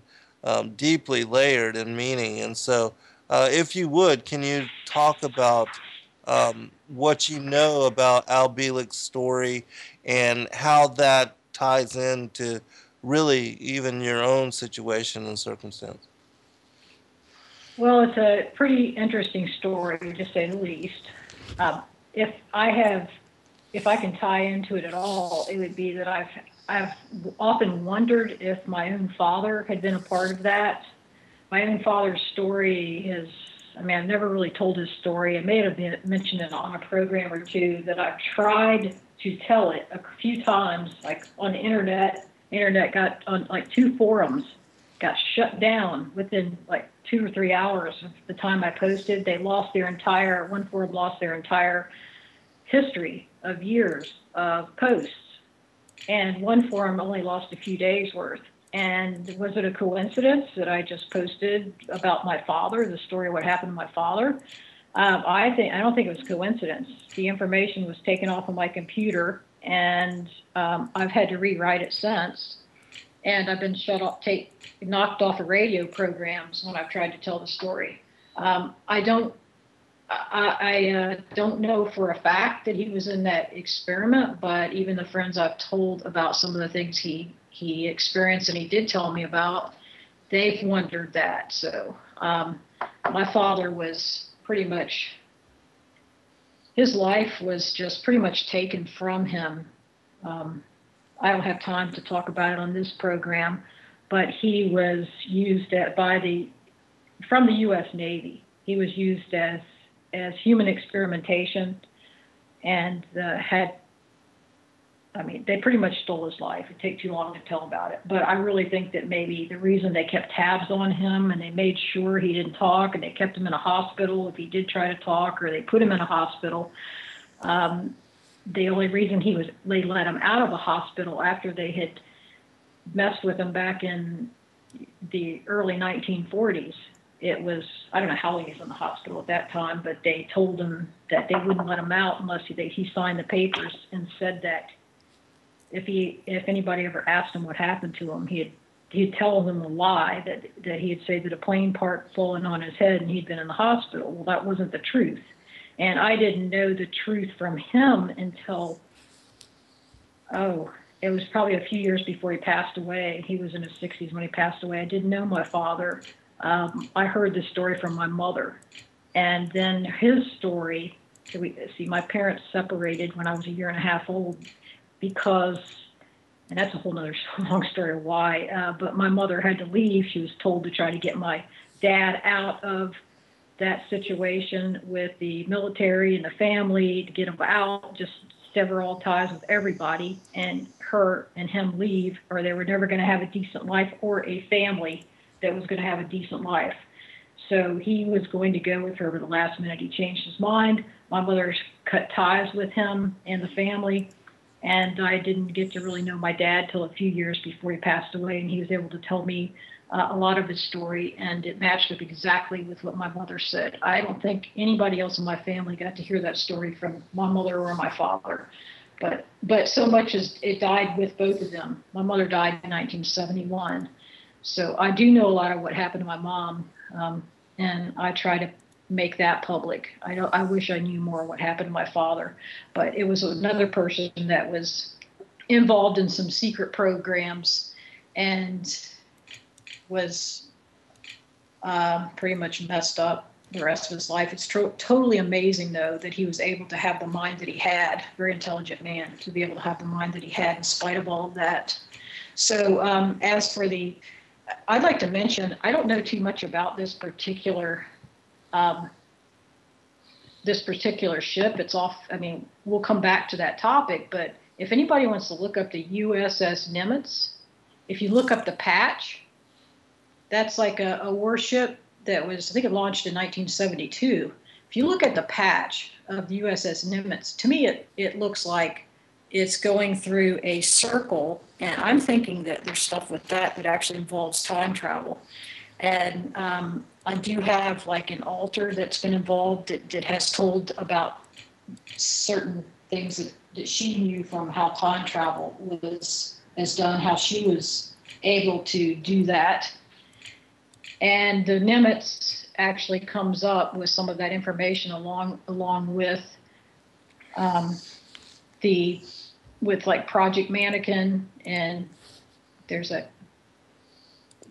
deeply layered in meaning. And so, if you would, can you talk about what you know about Al Bielek's story and how that ties into really even your own situation and circumstance? Well, it's a pretty interesting story, to say the least. If I can tie into it at all, it would be that I've often wondered if my own father had been a part of that. My own father's story is, I've never really told his story. I may have mentioned it on a program or two that I've tried to tell it a few times, like on the internet. Internet got on like 2 forums, got shut down within like 2 or 3 hours of the time I posted. One forum lost their entire history of years of posts, and one forum only lost a few days worth. And was it a coincidence that I just posted about my father, the story of what happened to my father? I don't think it was coincidence. The information was taken off of my computer, and I've had to rewrite it since. And I've been knocked off of radio programs when I've tried to tell the story. I don't know for a fact that he was in that experiment, but even the friends I've told about some of the things he experienced and he did tell me about, they've wondered that. So my father was pretty much, his life was just pretty much taken from him. I don't have time to talk about it on this program, but he was used from the U.S. Navy. He was used as human experimentation, and they pretty much stole his life. It'd take too long to tell about it, but I really think that maybe the reason they kept tabs on him and they made sure he didn't talk, and they kept him in a hospital if he did try to talk, or they put him in a hospital. The only reason they let him out of the hospital after they had messed with him back in the early 1940s. It was, I don't know how long he was in the hospital at that time, but they told him that they wouldn't let him out unless he signed the papers and said that if anybody ever asked him what happened to him, he'd tell them a lie, that he'd say that a plane part fallen on his head and he'd been in the hospital. Well, that wasn't the truth. And I didn't know the truth from him until, it was probably a few years before he passed away. He was in his 60s when he passed away. I didn't know my father. I heard the story from my mother. And then his story, my parents separated when I was 1.5 years old because, and that's a whole nother long story of why, but my mother had to leave. She was told to try to get my dad out of that situation with the military and the family, to get him out, just sever all ties with everybody, and her and him leave, or they were never going to have a decent life or a family that was going to have a decent life. So he was going to go with her, but at the last minute he changed his mind. My mother cut ties with him and the family, and I didn't get to really know my dad till a few years before he passed away, and he was able to tell me a lot of his story, and it matched up exactly with what my mother said. I don't think anybody else in my family got to hear that story from my mother or my father, but so much as it died with both of them. My mother died in 1971, so I do know a lot of what happened to my mom and I try to make that public. I wish I knew more what happened to my father, but it was another person that was involved in some secret programs and was pretty much messed up the rest of his life. It's totally amazing, though, that he was able to have the mind that he had. Very intelligent man, to be able to have the mind that he had in spite of all of that. So as for I'd like to mention, I don't know too much about this particular ship. It's off. I mean, we'll come back to that topic, but if anybody wants to look up the USS Nimitz, if you look up the patch, that's like a warship that was, I think it launched in 1972. If you look at the patch of the USS Nimitz, to me it looks like it's going through a circle, and I'm thinking that there's stuff with that actually involves time travel. And I do have like an altar that's been involved that has told about certain things that she knew from how time travel was done, how she was able to do that. And the Nimitz actually comes up with some of that information along with with like Project Mannequin, and there's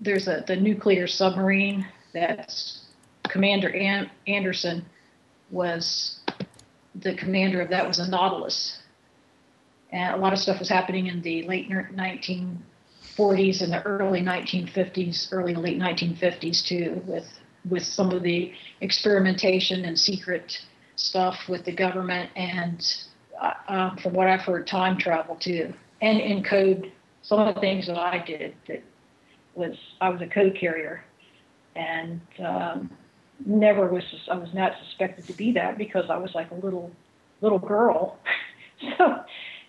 the nuclear submarine that's Commander Anderson was the commander of. That was a Nautilus, and a lot of stuff was happening in the late 1940s and the early 1950s, early to late 1950s too, with some of the experimentation and secret stuff with the government, and from what I've heard, time travel too, and in code. Some of the things that I did I was a code carrier, and I was not suspected to be that because I was like a little girl. So,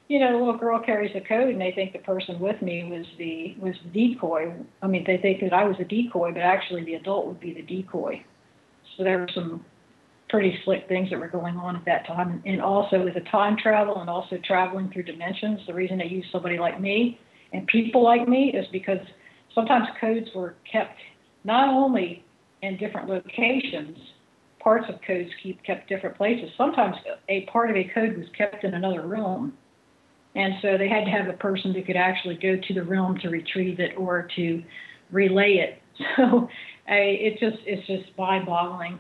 the little girl carries a code, and they think the person with me was the decoy. I mean, they think that I was a decoy, but actually the adult would be the decoy. So there were some pretty slick things that were going on at that time, and also with the time travel and also traveling through dimensions. The reason they use somebody like me and people like me is because sometimes codes were kept not only in different locations, parts of codes kept different places. Sometimes a part of a code was kept in another realm. And so they had to have a person that could actually go to the realm to retrieve it or to relay it. So it's just mind-boggling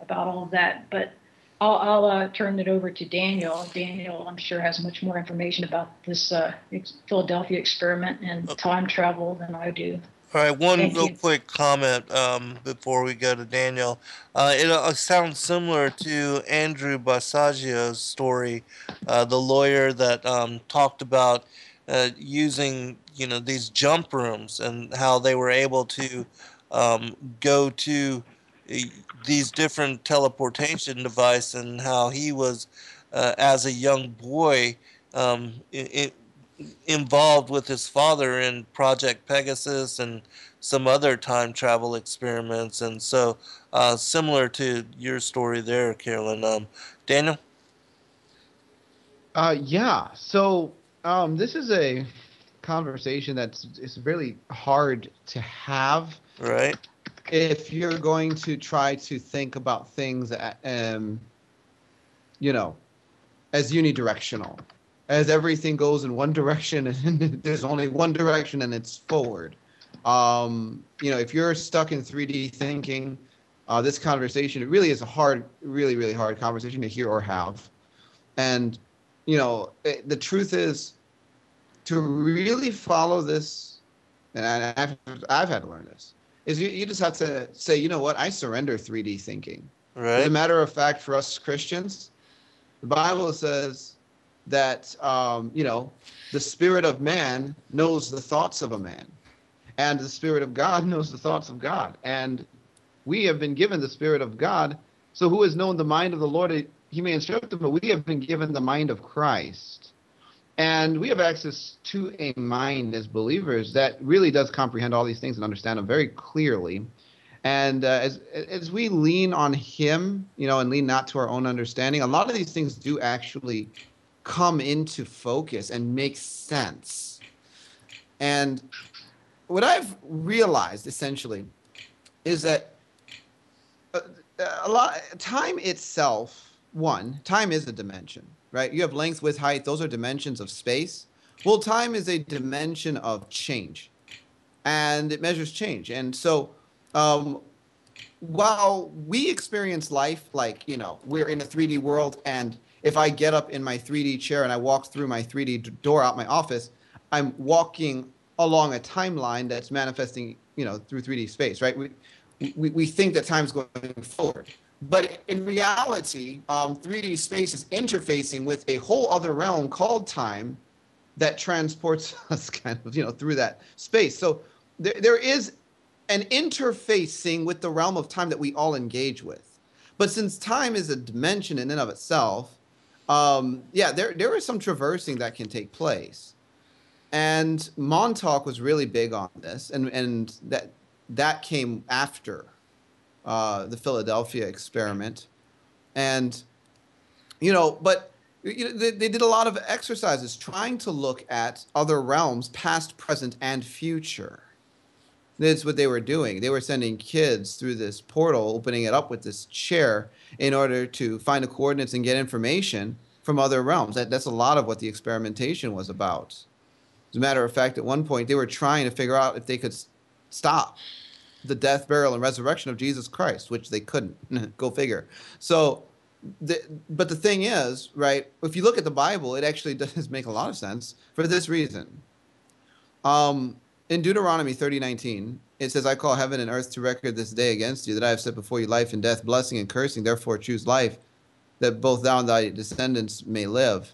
about all of that. But I'll turn it over to Daniel. Daniel, I'm sure, has much more information about this Philadelphia experiment and time travel than I do. All right, one real quick comment before we go to Daniel. It sounds similar to Andrew Basaggio's story, the lawyer that talked about using these jump rooms and how they were able to go to these different teleportation devices, and how he was as a young boy involved with his father in Project Pegasus and some other time travel experiments. And so similar to your story there, Carolyn. Daniel? Yeah. So this is a conversation it's really hard to have. Right. If you're going to try to think about things, as unidirectional, as everything goes in one direction and there's only one direction and it's forward. If you're stuck in 3D thinking, this conversation, it really is a really, really hard conversation to hear or have. And, the truth is, to really follow this, and I've had to learn this, is you just have to say, you know what, I surrender 3D thinking. Right. As a matter of fact, for us Christians, the Bible says that, the spirit of man knows the thoughts of a man, and the spirit of God knows the thoughts of God. And we have been given the spirit of God. So who has known the mind of the Lord? He may instruct him, but we have been given the mind of Christ. And we have access to a mind as believers that really does comprehend all these things and understand them very clearly. And as we lean on him, and lean not to our own understanding, a lot of these things do actually come into focus and make sense. And what I've realized essentially is that a lot. Time itself, time is a dimension, right? You have length, width, height. Those are dimensions of space. Well, time is a dimension of change, and it measures change. And so, um, while we experience life like, we're in a 3D world, and if I get up in my 3D chair and I walk through my 3D door out my office, I'm walking along a timeline that's manifesting, through 3D space, right? We think that time's going forward. But in reality, 3D space is interfacing with a whole other realm called time that transports us kind of, through that space. So there is an interfacing with the realm of time that we all engage with. But since time is a dimension in and of itself, there is some traversing that can take place. And Montauk was really big on this, and that came after the Philadelphia experiment. And, but they did a lot of exercises trying to look at other realms, past, present, and future. That's what they were doing. They were sending kids through this portal, opening it up with this chair in order to find the coordinates and get information from other realms. That's a lot of what the experimentation was about. As a matter of fact, at one point, they were trying to figure out if they could stop the death, burial, and resurrection of Jesus Christ, which they couldn't. Go figure. So, but the thing is, right, if you look at the Bible, it actually does make a lot of sense for this reason. In Deuteronomy 30:19, it says, I call heaven and earth to record this day against you, that I have set before you life and death, blessing and cursing. Therefore choose life, that both thou and thy descendants may live.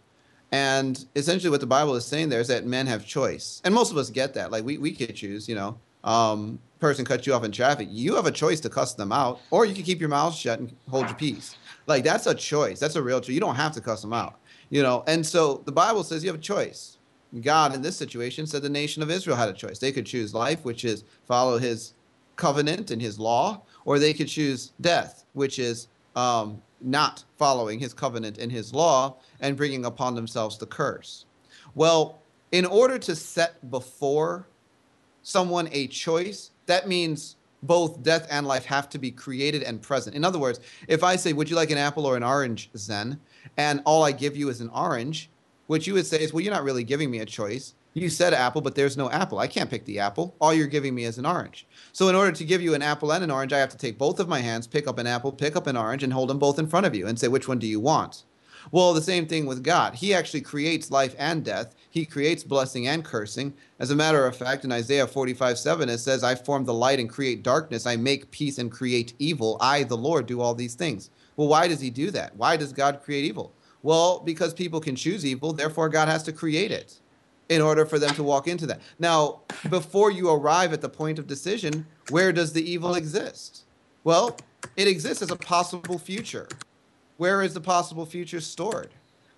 And essentially what the Bible is saying there is that men have choice. And most of us get that. Like we could choose, person cuts you off in traffic. You have a choice to cuss them out, or you can keep your mouth shut and hold your peace. Like that's a choice. That's a real choice. You don't have to cuss them out, And so the Bible says you have a choice. God, in this situation, said the nation of Israel had a choice. They could choose life, which is follow his covenant and his law, or they could choose death, which is not following his covenant and his law and bringing upon themselves the curse. Well, in order to set before someone a choice, that means both death and life have to be created and present. In other words, if I say, would you like an apple or an orange, Zen? And all I give you is an orange, what you would say is, well, you're not really giving me a choice. You said apple, but there's no apple. I can't pick the apple. All you're giving me is an orange. So in order to give you an apple and an orange, I have to take both of my hands, pick up an apple, pick up an orange, and hold them both in front of you and say, which one do you want? Well, the same thing with God. He actually creates life and death. He creates blessing and cursing. As a matter of fact, in Isaiah 45:7, it says, I form the light and create darkness. I make peace and create evil. I, the Lord, do all these things. Well, why does he do that? Why does God create evil? Well, because people can choose evil, therefore God has to create it in order for them to walk into that. Now, before you arrive at the point of decision, where does the evil exist? Well, it exists as a possible future. Where is the possible future stored?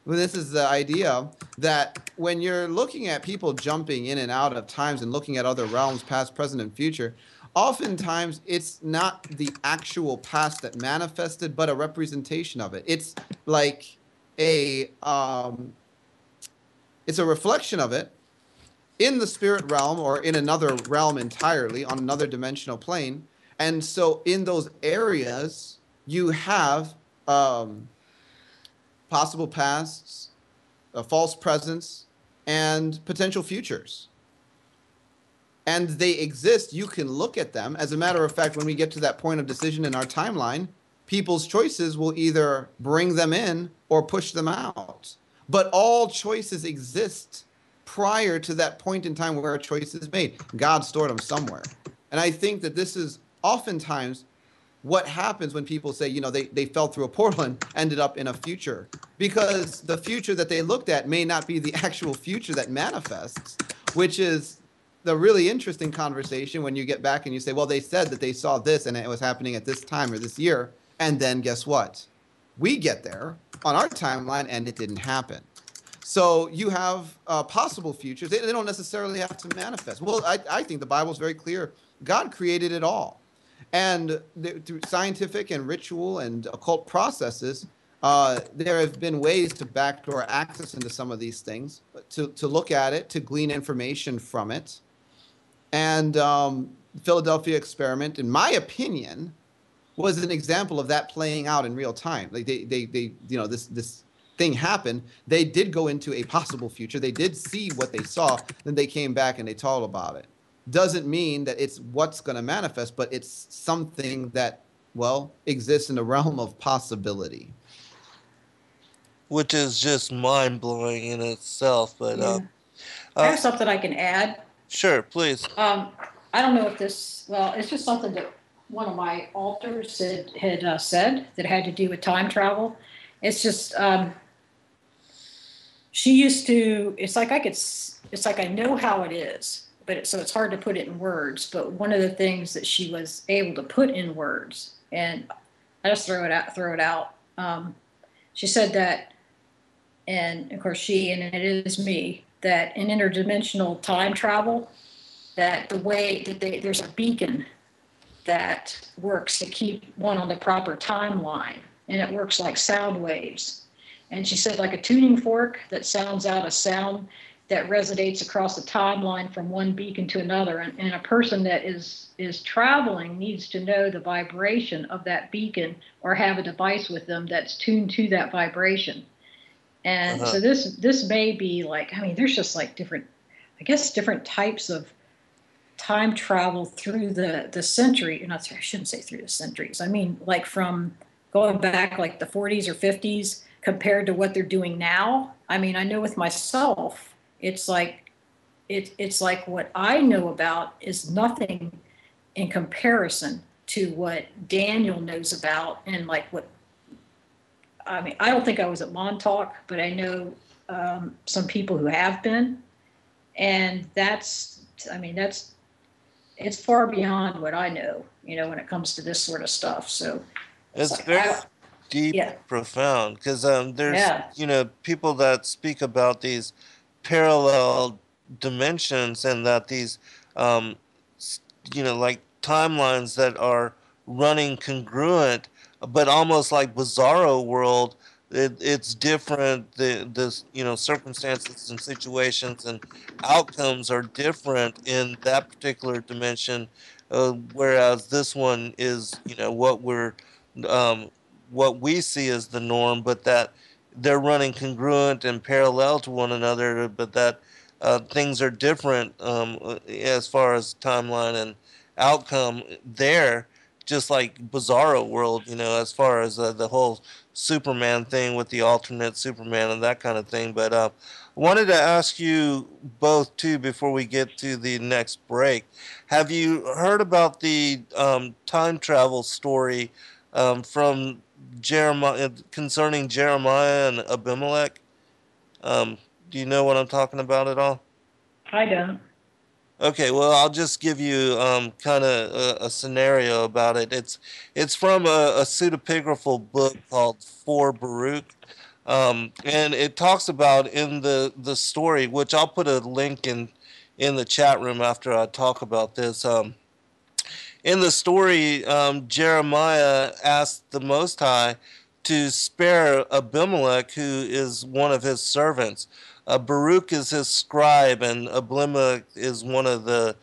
Well, this is the idea that when you're looking at people jumping in and out of times and looking at other realms, past, present, and future, oftentimes it's not the actual past that manifested, but a representation of it. It's like it's a reflection of it in the spirit realm or in another realm entirely, on another dimensional plane. And so in those areas, you have possible pasts, false presents, and potential futures. And they exist. You can look at them. As a matter of fact, when we get to that point of decision in our timeline, people's choices will either bring them in or push them out. But all choices exist prior to that point in time where a choice is made. God stored them somewhere. And I think that this is oftentimes what happens when people say, they fell through a portal and ended up in a future. Because the future that they looked at may not be the actual future that manifests, which is the really interesting conversation when you get back and you say, well, they said that they saw this and it was happening at this time or this year. And then guess what? We get there on our timeline and it didn't happen. So you have possible futures. They don't necessarily have to manifest. Well, I think the Bible is very clear. God created it all. And through scientific and ritual and occult processes, there have been ways to backdoor access into some of these things, to look at it, to glean information from it. And the Philadelphia experiment, in my opinion, was an example of that playing out in real time. Like they this thing happened. They did go into a possible future. They did see what they saw. Then they came back and they told about it. Doesn't mean that it's what's going to manifest, but it's something that, well, exists in the realm of possibility. Which is just mind-blowing in itself. But Yeah. I have something I can add. Sure, please. I don't know if this, well, it's just something that one of my alters had said that had to do with time travel. It's just, she used to, it's like I know how it is, but so it's hard to put it in words. But one of the things that she was able to put in words, and I just throw it out. She said that, and of course she, and it is me, that in interdimensional time travel, that the way that there's a beacon that works to keep one on the proper timeline, and it works like sound waves. And she said like a tuning fork that sounds out a sound that resonates across the timeline from one beacon to another. And a person that is traveling needs to know the vibration of that beacon or have a device with them that's tuned to that vibration. And so this may be like, I mean, there's just like different types of time travel through the century. I shouldn't say through the centuries. I mean, like from going back like the 40s or 50s compared to what they're doing now. I mean, I know with myself, it's like what I know about is nothing in comparison to what Daniel knows about, and like what, I mean, I don't think I was at Montauk, but I know some people who have been, and it's far beyond what I know, when it comes to this sort of stuff. So it's like, very deep, profound, because there's people that speak about these parallel dimensions, and that these like timelines that are running congruent, but almost like bizarro world. It's different. The circumstances and situations and outcomes are different in that particular dimension, whereas this one is what we see as the norm, but that they're running congruent and parallel to one another, but that things are different as far as timeline and outcome there, just like Bizarro World, as far as the whole Superman thing with the alternate Superman and that kind of thing. But I wanted to ask you both, too, before we get to the next break. Have you heard about the time travel story from Jeremiah, concerning Jeremiah and Abimelech? Do you know what I'm talking about at all? I don't. Okay, well, I'll just give you kind of a scenario about it. It's from a pseudepigraphal book called For Baruch, and it talks about in the story, which I'll put a link in the chat room after I talk about this. In the story, Jeremiah asked the Most High to spare Abimelech, who is one of his servants. Baruch is his scribe, and Abimelech is one of the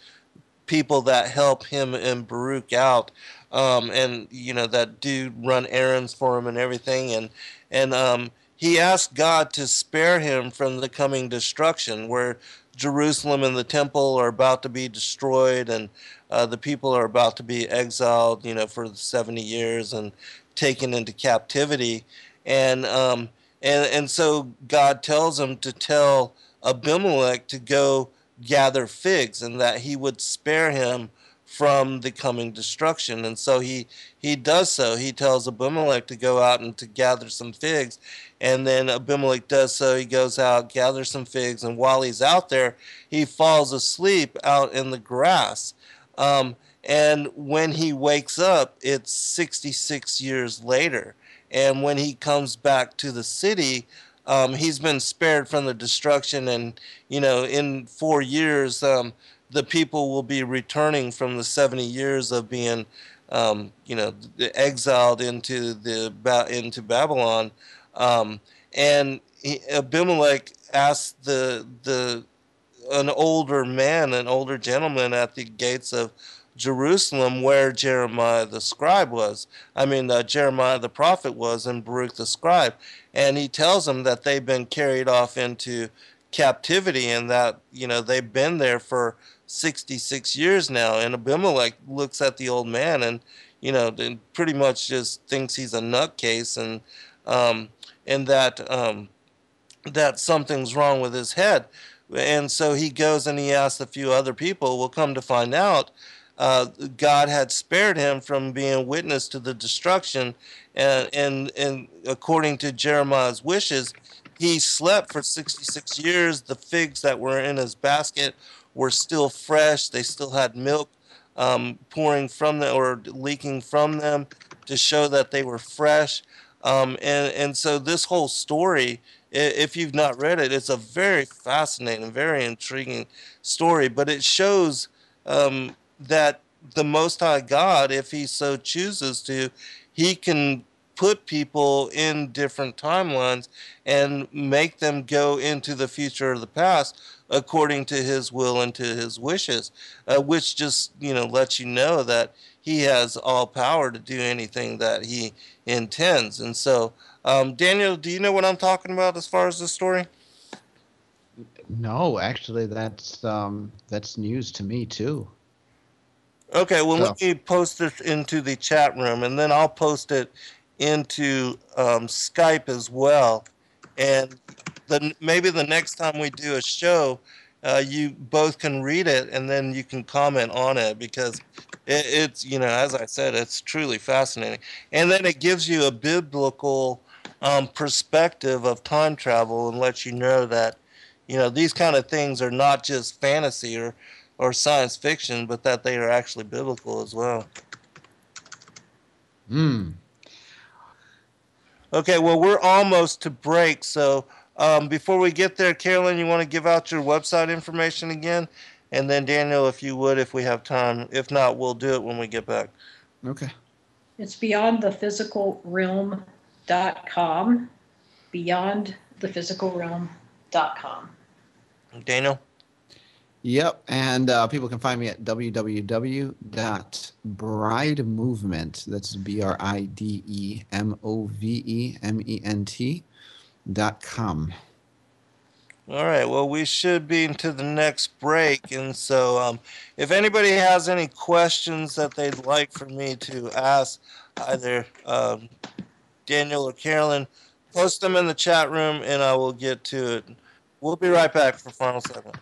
people that help him and Baruch out, and that do run errands for him and everything. And he asked God to spare him from the coming destruction, where Jerusalem and the temple are about to be destroyed, and the people are about to be exiled, for 70 years and taken into captivity. And so God tells him to tell Abimelech to go gather figs, and that he would spare him from the coming destruction. And so he does so. He tells Abimelech to go out and to gather some figs. And then Abimelech does so. He goes out, gathers some figs, and while he's out there, he falls asleep out in the grass. And when he wakes up, it's 66 years later. And when he comes back to the city, he's been spared from the destruction. And, in 4 years, the people will be returning from the 70 years of being, exiled into Babylon. And Abimelech asked an older gentleman at the gates of Jerusalem where Jeremiah the scribe was. Jeremiah the prophet was, and Baruch the scribe. And he tells them that they've been carried off into captivity, and that, they've been there for 66 years now. And Abimelech looks at the old man and, pretty much just thinks he's a nutcase, um, and that something's wrong with his head. And so he goes and he asks a few other people. We'll come to find out God had spared him from being witness to the destruction, and according to Jeremiah's wishes, he slept for 66 years. The figs that were in his basket were still fresh. They still had milk pouring from them or leaking from them to show that they were fresh. And so this whole story, if you've not read it, it's a very fascinating, very intriguing story. But it shows that the Most High God, if he so chooses to, he can put people in different timelines and make them go into the future or the past according to his will and to his wishes, which just, lets you know that he has all power to do anything that he intends. And so, Daniel, do you know what I'm talking about as far as the story? No, actually, that's news to me too. Okay, well, let me post this into the chat room, and then I'll post it into Skype as well. And maybe the next time we do a show, you both can read it, and then you can comment on it, because it's, as I said, it's truly fascinating. And then it gives you a biblical perspective of time travel, and lets you know that, these kind of things are not just fantasy or science fiction, but that they are actually biblical as well. Okay, well, we're almost to break, so before we get there, Carolyn, you want to give out your website information again? And then Daniel, if you would, if we have time. If not, we'll do it when we get back. Okay. It's beyondthephysicalrealm.com. Beyondthephysicalrealm.com. Daniel? Yep, and people can find me at www.bridemovement. That's BRIDEMOVEMENT.com. All right, well, we should be into the next break, and so if anybody has any questions that they'd like for me to ask either Daniel or Carolyn, post them in the chat room, and I will get to it. We'll be right back for final segment.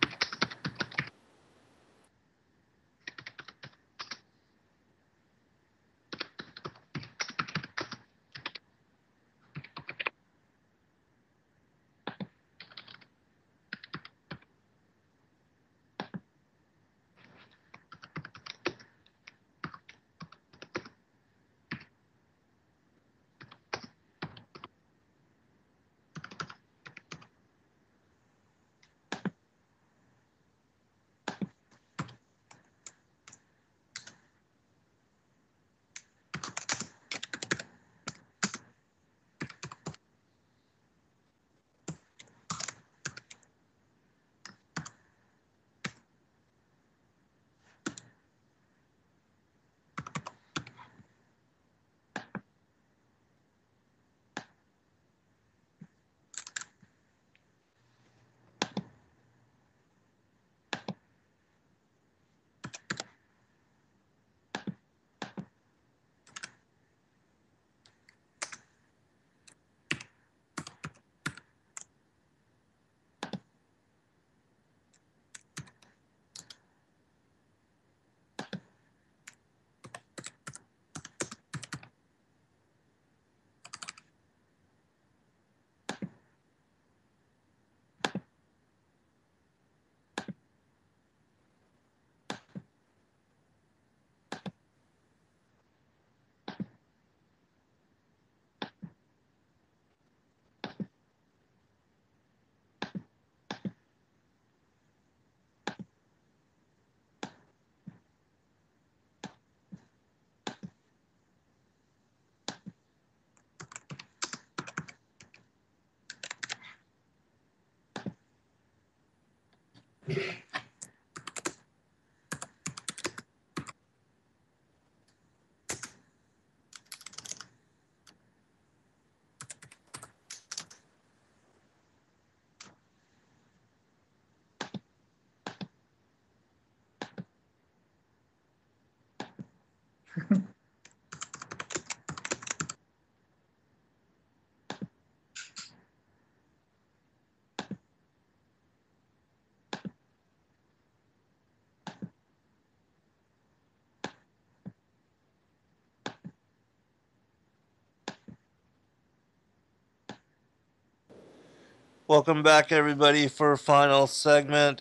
Welcome back, everybody, for a final segment.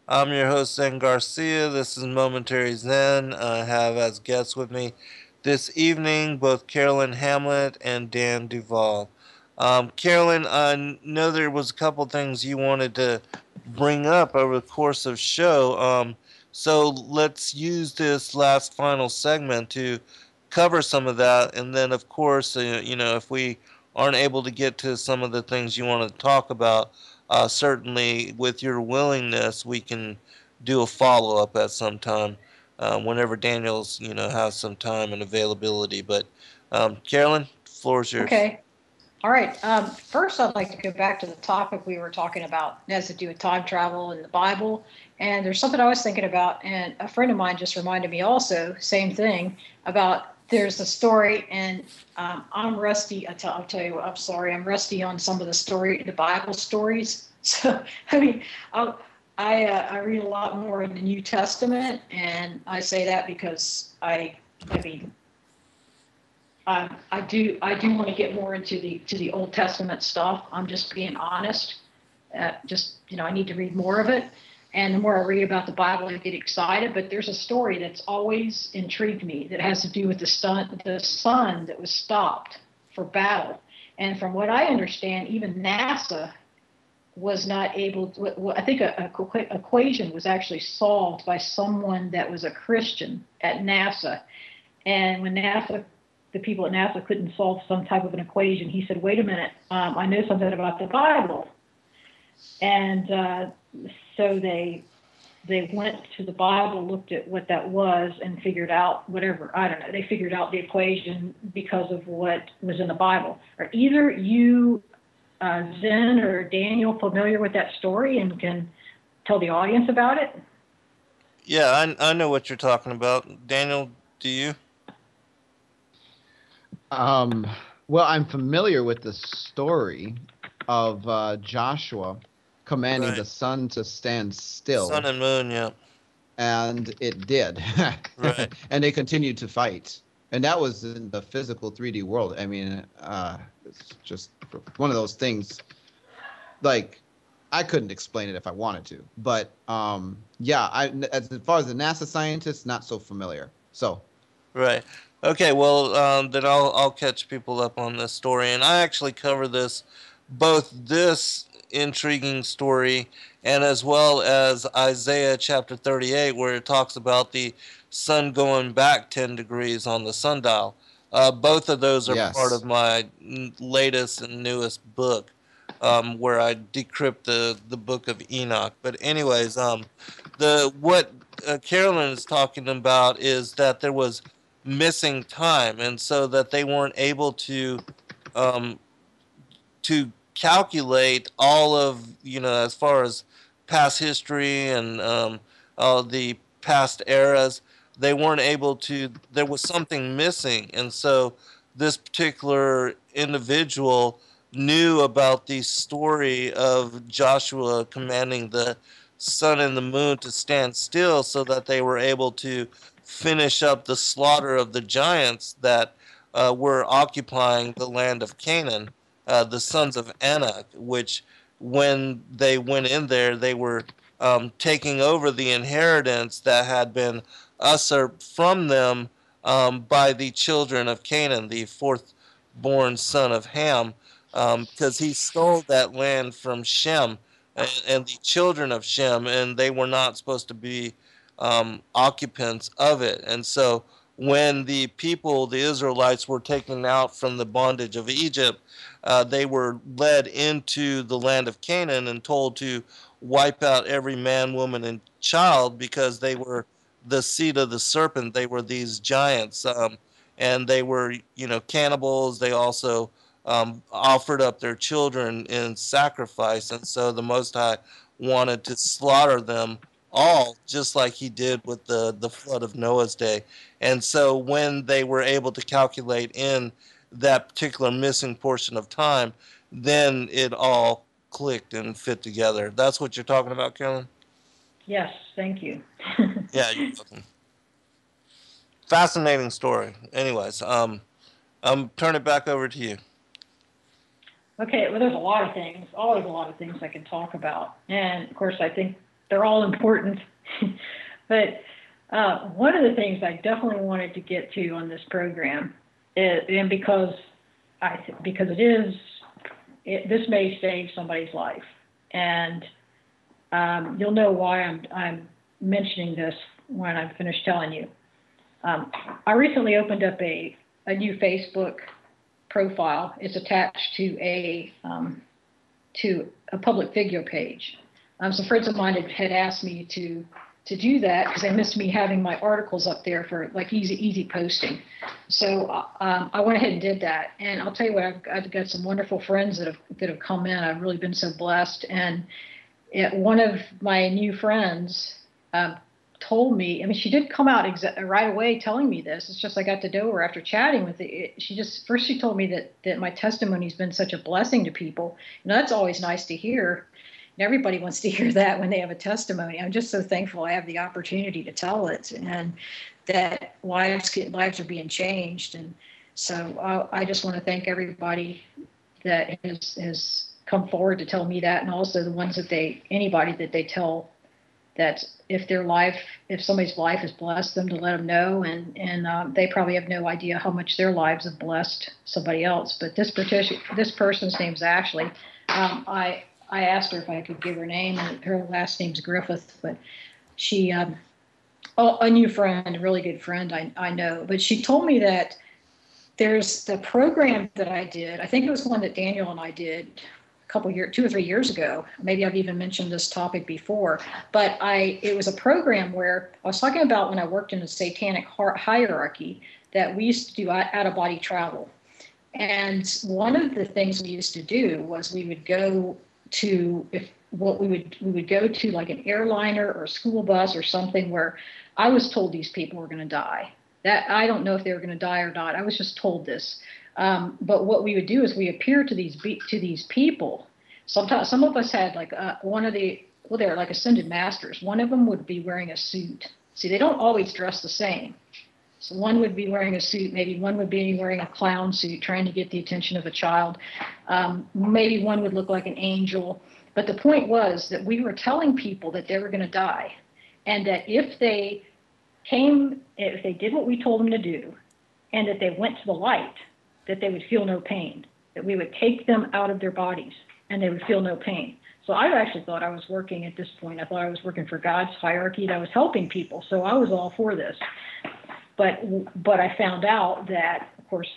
I'm your host, Zen Garcia. This is Momentary Zen. I have as guests with me this evening both Carolyn Hamlett and Dan Duval. Carolyn, I know there was a couple things you wanted to bring up over the course of the show. So let's use this last final segment to cover some of that, and then, of course, if we aren't able to get to some of the things you want to talk about, certainly with your willingness, we can do a follow up at some time, whenever Daniel's has some time and availability. But Carolyn, floor is yours. Okay. All right. First, I'd like to go back to the topic we were talking about. It has to do with time travel in the Bible. And there's something I was thinking about, and a friend of mine just reminded me also, same thing, about there's a story, and I'm rusty. I'll tell you what, I'm sorry. I'm rusty on some of the Bible stories. So, I mean, I read a lot more in the New Testament, and I say that because I do want to get more into the Old Testament stuff. I'm just being honest. I need to read more of it. And the more I read about the Bible, I get excited. But there's a story that's always intrigued me that has to do with the sun that was stopped for battle. And from what I understand, even NASA was not able to, I think an equation was actually solved by someone that was a Christian at NASA. And when the people at NASA couldn't solve some type of an equation, he said, wait a minute, I know something about the Bible. And so they went to the Bible, looked at what that was, and figured out whatever. I don't know. They figured out the equation because of what was in the Bible. Are either you, Zen or Daniel, familiar with that story and can tell the audience about it? Yeah, I know what you're talking about. Daniel, do you? Well, I'm familiar with the story of Joshua commanding the sun to stand still. Sun and moon, yeah. And it did. Right. And they continued to fight. And that was in the physical 3D world. I mean, it's just one of those things, like, I couldn't explain it if I wanted to. But, as far as the NASA scientists, not so familiar. So. Right. Okay, well, then I'll catch people up on this story. And I actually cover both this intriguing story and as well as Isaiah chapter 38, where it talks about the sun going back 10 degrees on the sundial. Both of those are part of my latest and newest book, where I decrypt the book of Enoch. But anyways, what Carolyn is talking about is that there was missing time, and so that they weren't able to calculate all of, as far as past history and all the past eras. They weren't able to, there was something missing. And so this particular individual knew about the story of Joshua commanding the sun and the moon to stand still so that they were able to finish up the slaughter of the giants that were occupying the land of Canaan. The sons of Anak, which when they went in there, they were taking over the inheritance that had been usurped from them by the children of Canaan, the fourth born son of Ham, because he stole that land from Shem and the children of Shem, and they were not supposed to be occupants of it. And so when the people, the Israelites, were taken out from the bondage of Egypt, they were led into the land of Canaan and told to wipe out every man, woman, and child because they were the seed of the serpent. They were these giants, and they were, cannibals. They also offered up their children in sacrifice, and so the Most High wanted to slaughter them all, just like he did with the flood of Noah's day. And so when they were able to calculate in that particular missing portion of time, then it all clicked and fit together. That's what you're talking about, Carolyn? Yes, thank you. Yeah, you're welcome. Fascinating story. Anyways, turn it back over to you. Okay, well, there's a lot of things, always a lot of things I can talk about. And of course, I think they're all important. But one of the things I definitely wanted to get to on this program is, and because this may save somebody's life. And you'll know why I'm mentioning this when I'm finished telling you. I recently opened up a new Facebook profile. It's attached to a public figure page. Some friends of mine had asked me to do that because they missed me having my articles up there for like easy posting. So I went ahead and did that. And I'll tell you what, I've got some wonderful friends that have come in. I've really been so blessed. And one of my new friends told me, I mean, she did come out right away telling me this. It's just I got to know her after chatting with it. She told me that my testimony has been such a blessing to people. That's always nice to hear. And everybody wants to hear that when they have a testimony. I'm just so thankful I have the opportunity to tell it, and that lives are being changed. And so I just want to thank everybody that has come forward to tell me that, and also the ones anybody that they tell that if somebody's life has blessed them, to let them know, and they probably have no idea how much their lives have blessed somebody else. But this person's name's Ashley. I asked her if I could give her name, and her last name's Griffith, but she, a new friend, a really good friend I know, but she told me that there's the program that I did. I think it was one that Daniel and I did 2 or 3 years ago. Maybe I've even mentioned this topic before, but it was a program where I was talking about when I worked in the satanic hierarchy that we used to do out of body travel. And one of the things we used to do was we would go to we would go to like an airliner or a school bus or something where I was told these people were going to die. That I don't know if they were going to die or not. I was just told this. But what we would do is we appear to these people. Sometimes some of us had like they're like ascended masters. One of them would be wearing a suit. See, they don't always dress the same. So one would be wearing a suit. Maybe one would be wearing a clown suit, trying to get the attention of a child. Maybe one would look like an angel. But the point was that we were telling people that they were going to die, and that if they did what we told them to do, and that they went to the light, that they would feel no pain, that we would take them out of their bodies and they would feel no pain. So I actually thought I was working at this point. I thought I was working for God's hierarchy, that I was helping people. So I was all for this. But I found out that, of course,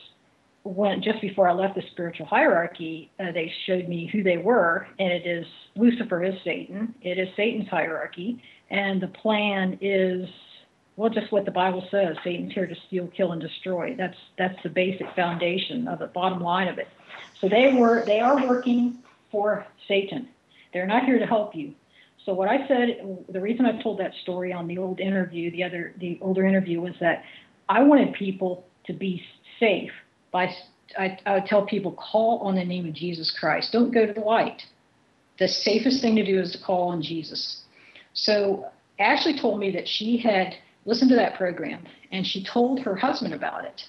just before I left the spiritual hierarchy, they showed me who they were, and it is Lucifer is Satan. It is Satan's hierarchy, and the plan is, well, just what the Bible says. Satan's here to steal, kill, and destroy. That's the basic foundation of the bottom line of it. So they are working for Satan. They're not here to help you. So what I said, the reason I told that story on the old interview, the older interview, was that I wanted people to be safe. I would tell people, call on the name of Jesus Christ. Don't go to the light. The safest thing to do is to call on Jesus. So Ashley told me that she had listened to that program, and she told her husband about it.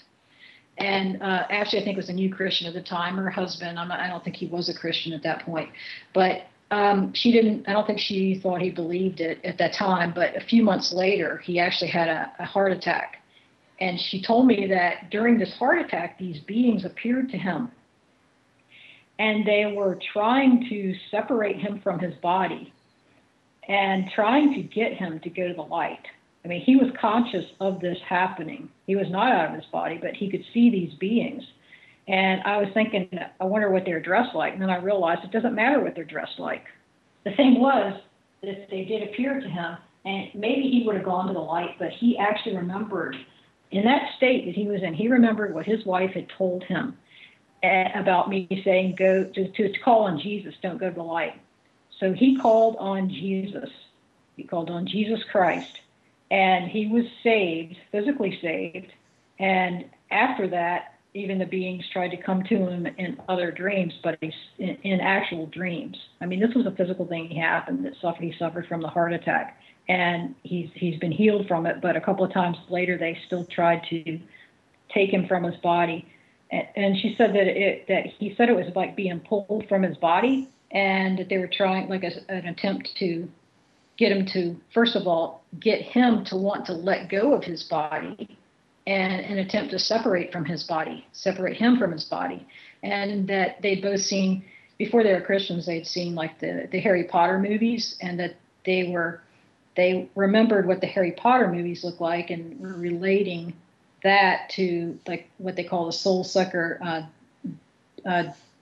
And Ashley, I think, was a new Christian at the time. Her husband, I don't think he was a Christian at that point. But I don't think she thought he believed it at that time. But a few months later, he actually had a heart attack. And she told me that during this heart attack, these beings appeared to him. And they were trying to separate him from his body and trying to get him to go to the light. I mean, he was conscious of this happening. He was not out of his body, but he could see these beings. And I was thinking, I wonder what they're dressed like. And then I realized it doesn't matter what they're dressed like. The thing was that they did appear to him, and maybe he would have gone to the light, but he actually remembered, in that state that he was in, he remembered what his wife had told him about me saying, go to call on Jesus, don't go to the light. So he called on Jesus, He called on Jesus Christ, and he was saved, physically saved. And after that, even the beings tried to come to him in other dreams, but in actual dreams. I mean, this was a physical thing he happened. He suffered from the heart attack, and he's been healed from it. But a couple of times later, they still tried to take him from his body. And she said that he said it was like being pulled from his body, and that they were trying like an attempt to get him to, first of all, get him to want to let go of his body, and an attempt to separate him from his body. And that they'd both seen, before they were Christians, they'd seen like the Harry Potter movies, and that they remembered what the Harry Potter movies looked like, and were relating that to like what they call the soul sucker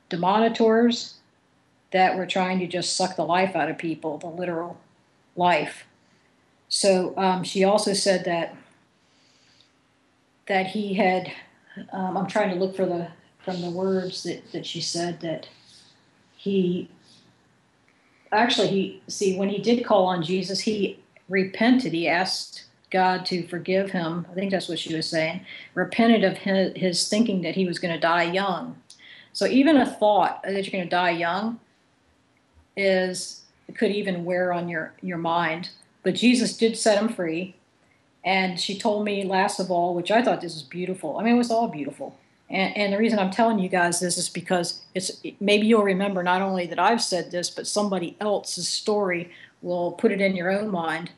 demonitors that were trying to just suck the life out of people, the literal life. So she also said that he had, I'm trying to look from the words that she said, that when he did call on Jesus, he repented. He asked God to forgive him. I think that's what she was saying. Repented of his thinking that he was going to die young. So even a thought that you're going to die young could even wear on your mind. But Jesus did set him free. And she told me last of all, which I thought this was beautiful. I mean, it was all beautiful. And the reason I'm telling you guys this is because maybe you'll remember not only that I've said this, but somebody else's story will put it in your own mind,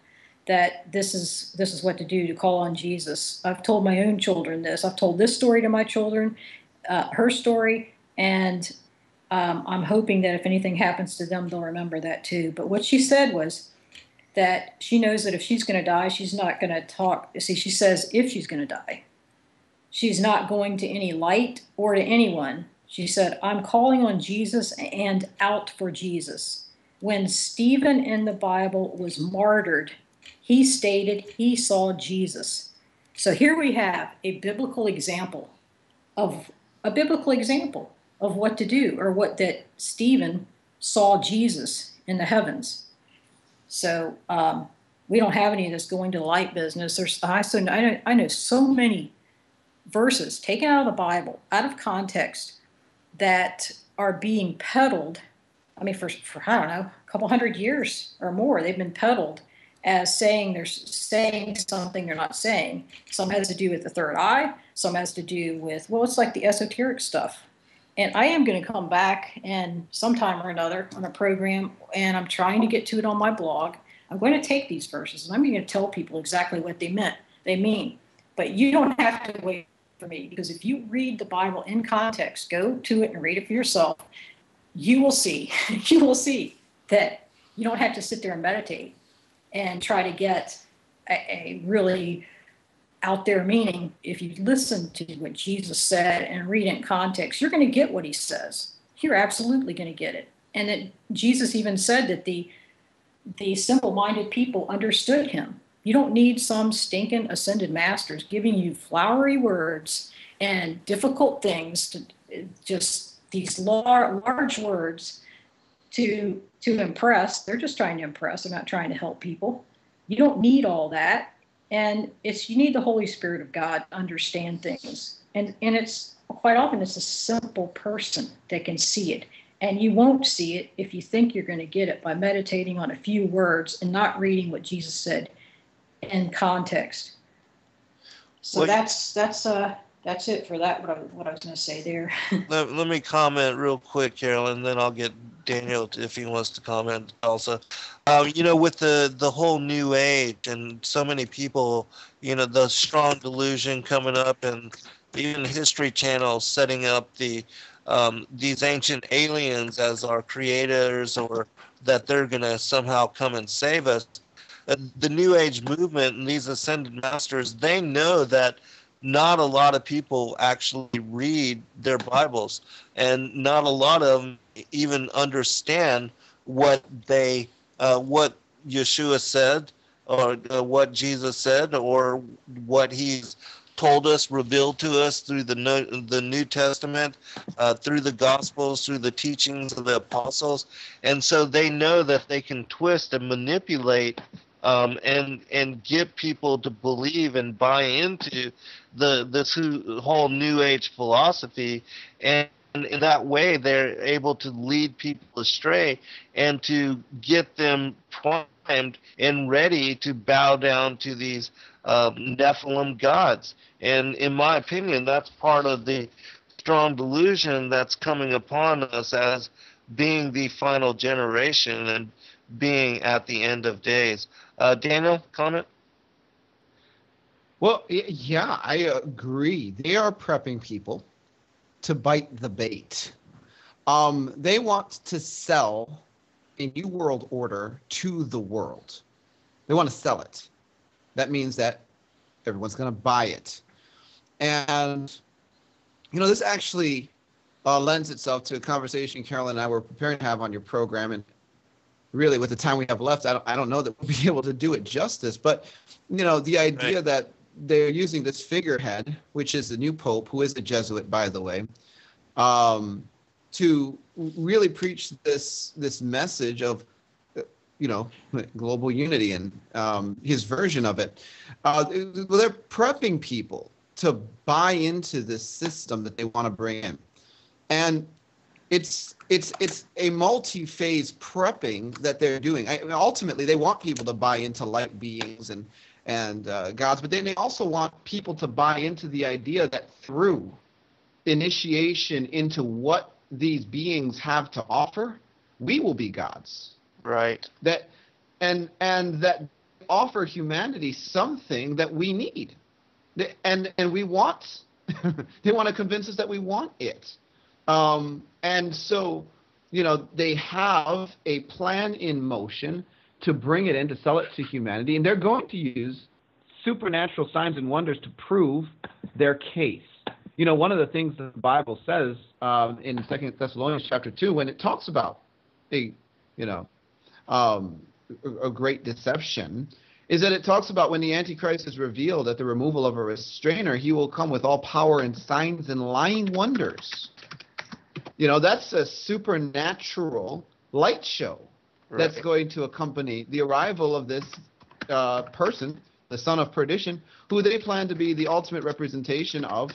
that this is what to do, to call on Jesus. I've told my own children this. I've told this story to my children, her story, and I'm hoping that if anything happens to them, they'll remember that too. But what she said was that she knows that if she's going to die, she's not going to talk. See, she says if she's going to die, she's not going to any light or to anyone. She said, I'm calling on Jesus and out for Jesus. When Stephen in the Bible was martyred, he stated he saw Jesus. So here we have a biblical example of what to do, or that Stephen saw Jesus in the heavens. So we don't have any of this going to the light business. I know so many verses taken out of the Bible, out of context, that are being peddled. I mean, for I don't know, a couple hundred years or more, they've been peddled as saying they're saying something they're not saying. Some has to do with the third eye. Some has to do with, well, it's like the esoteric stuff. And I am going to come back and sometime or another on a program, and I'm trying to get to it on my blog. I'm going to take these verses and I'm going to tell people exactly what they mean. But you don't have to wait for me, because if you read the Bible in context, go to it and read it for yourself, you will see that you don't have to sit there and meditate and try to get a really out there meaning. If you listen to what Jesus said and read it in context, you're going to get what he says. You're absolutely going to get it. And that Jesus even said that the simple-minded people understood him. You don't need some stinking ascended masters giving you flowery words and difficult things, to just these large words to impress. They're just trying to impress. They're not trying to help people. You don't need all that. And you need the Holy Spirit of God to understand things. And it's quite often it's a simple person that can see it. And you won't see it if you think you're going to get it by meditating on a few words and not reading what Jesus said in context. So that's it for that. What I was going to say there. Let me comment real quick, Carolyn, then I'll get Daniel if he wants to comment also. With the whole new age and so many people, the strong delusion coming up, and even History Channel setting up these ancient aliens as our creators, or that they're going to somehow come and save us. The New Age movement and these ascended masters, they know that not a lot of people actually read their Bibles, and not a lot of them even understand what Yeshua said, or what Jesus said, or what he's told us, revealed to us through the New Testament, through the Gospels, through the teachings of the apostles. And so they know that they can twist and manipulate and get people to believe and buy into this whole New Age philosophy, and in that way they're able to lead people astray and to get them primed and ready to bow down to these Nephilim gods. And in my opinion, that's part of the strong delusion that's coming upon us as being the final generation and being at the end of days. Daniel, comment? Well, yeah, I agree. They are prepping people to bite the bait. They want to sell a new world order to the world. They want to sell it. That means that everyone's going to buy it. And, you know, this actually lends itself to a conversation Carolyn and I were preparing to have on your program. And really, with the time we have left, I don't know that we'll be able to do it justice. But, you know, the idea that they're using this figurehead, which is the new Pope, who is a Jesuit, by the way, to really preach this message of, you know, global unity and his version of it. They're prepping people to buy into this system that they want to bring in, and it's a multi-phase prepping that they're doing. I mean, ultimately, they want people to buy into light beings and gods, but then they also want people to buy into the idea that through initiation into what these beings have to offer, we will be gods. Right. That and that offer humanity something that we need, and we want. They want to convince us that we want it, and so, you know, they have a plan in motion to bring it in, to sell it to humanity, and they're going to use supernatural signs and wonders to prove their case. You know, one of the things that the Bible says in 2 Thessalonians chapter 2, when it talks about a great deception, is that it talks about when the Antichrist is revealed at the removal of a restrainer, he will come with all power and signs and lying wonders. You know, that's a supernatural light show that's going to accompany the arrival of this person, the son of perdition, who they plan to be the ultimate representation of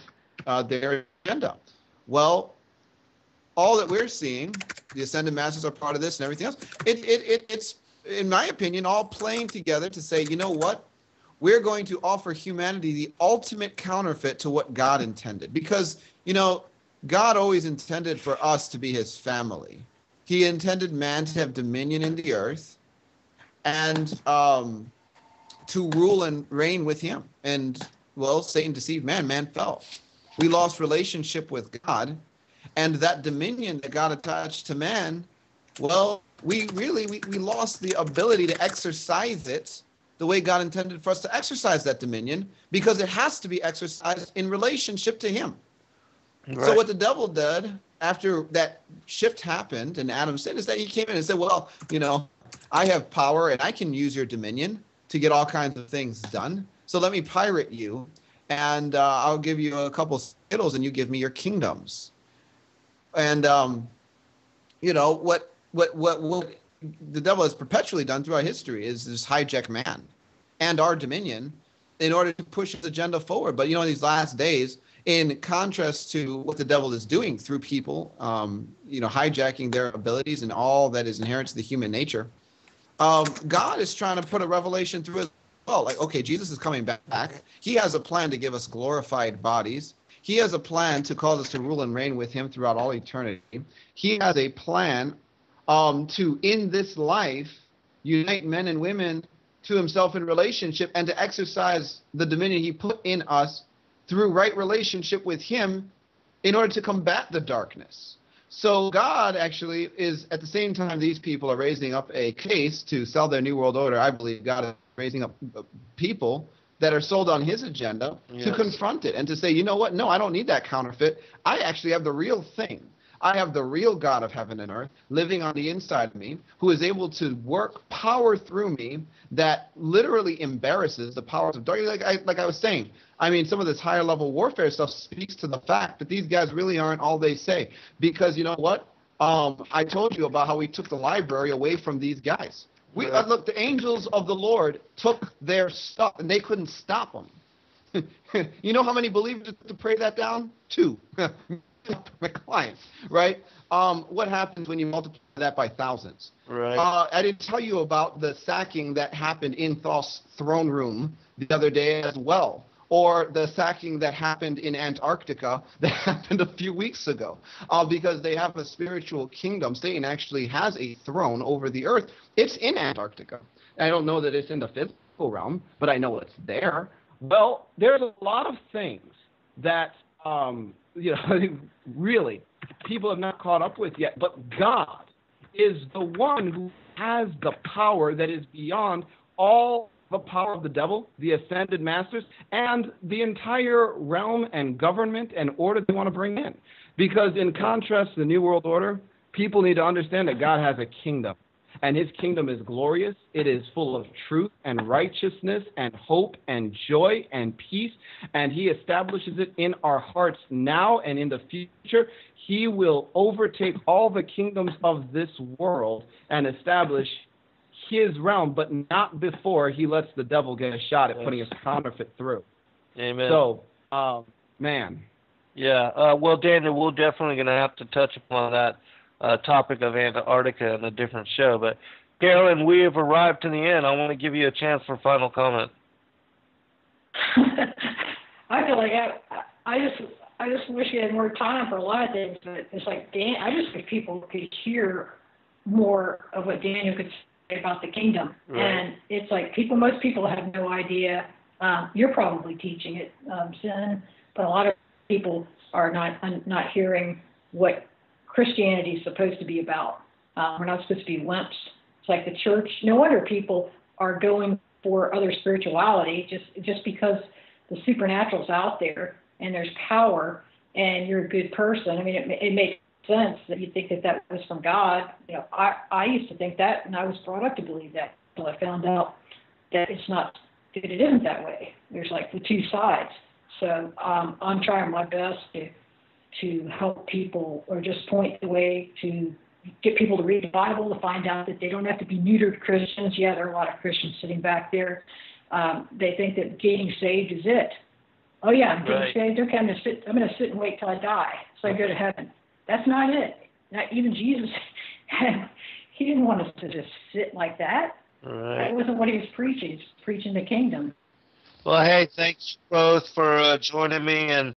their agenda. Well, all that we're seeing, the ascended masters are part of this and everything else, it's, in my opinion, all playing together to say, you know what? We're going to offer humanity the ultimate counterfeit to what God intended. Because, you know, God always intended for us to be his family. He intended man to have dominion in the earth and to rule and reign with him. And, well, Satan deceived man. Man fell. We lost relationship with God. And that dominion that God attached to man, well, we lost the ability to exercise it the way God intended for us to exercise that dominion, because it has to be exercised in relationship to him. Right. So what the devil did after that shift happened and Adam sinned is that he came in and said, well, you know, I have power and I can use your dominion to get all kinds of things done. So let me pirate you, and I'll give you a couple skittles and you give me your kingdoms. And, you know, what the devil has perpetually done throughout history is just hijack man and our dominion in order to push his agenda forward. But, you know, in these last days, in contrast to what the devil is doing through people, you know, hijacking their abilities and all that is inherent to the human nature, God is trying to put a revelation through it. Well, like, okay, Jesus is coming back. He has a plan to give us glorified bodies. He has a plan to cause us to rule and reign with him throughout all eternity. He has a plan to, in this life, unite men and women to himself in relationship and to exercise the dominion he put in us through right relationship with him in order to combat the darkness. So God actually is, at the same time these people are raising up a case to sell their New World Order, I believe God is raising up people that are sold on his agenda to confront it and to say, you know what? No, I don't need that counterfeit. I actually have the real thing. I have the real God of heaven and earth living on the inside of me, who is able to work power through me that literally embarrasses the powers of darkness. Like I was saying, I mean, some of this higher level warfare stuff speaks to the fact that these guys really aren't all they say. Because you know what? I told you about how we took the library away from these guys. Look, the angels of the Lord took their stuff, and they couldn't stop them. You know how many believers to pray that down? 2. My clients, right? What happens when you multiply that by thousands? Right. I didn't tell you about the sacking that happened in Thoth's throne room the other day as well, or the sacking that happened in Antarctica that happened a few weeks ago, because they have a spiritual kingdom. Satan actually has a throne over the earth. It's in Antarctica. I don't know that it's in the physical realm, but I know it's there. Well, there's a lot of things that, really people have not caught up with yet. But God is the one who has the power that is beyond all the power of the devil, the ascended masters, and the entire realm and government and order they want to bring in. Because in contrast to the New World Order, people need to understand that God has a kingdom. And his kingdom is glorious. It is full of truth and righteousness and hope and joy and peace. And he establishes it in our hearts now and in the future. He will overtake all the kingdoms of this world and establish his realm, but not before he lets the devil get a shot at putting his counterfeit through. Amen. So, man. Yeah. Well, Daniel, we're definitely going to have to touch upon that topic of Antarctica in a different show. But Carolyn, we have arrived to the end. I want to give you a chance for final comment. I feel like I just wish you had more time for a lot of things. But it's like I just wish people could hear more of what Daniel could say about the kingdom. Right. And it's like most people have no idea. You're probably teaching it, Zen, but a lot of people are not hearing what Christianity is supposed to be about. We're not supposed to be wimps. It's like the church. No wonder people are going for other spirituality just because the supernatural's out there and there's power and you're a good person. I mean, it makes sense that you think that was from God. You know, I used to think that, and I was brought up to believe that until I found out that it's not. That it isn't that way. There's like the two sides. So I'm trying my best to help people, or just point the way to get people to read the Bible, to find out that they don't have to be neutered Christians. Yeah, there are a lot of Christians sitting back there. They think that getting saved is it. Oh yeah, I'm getting saved. Okay, I'm going to sit and wait till I die so I go to heaven. That's not it. Not even Jesus. He didn't want us to just sit like that. Right. That wasn't what he was preaching. He was preaching the kingdom. Well, hey, thanks both for joining me, and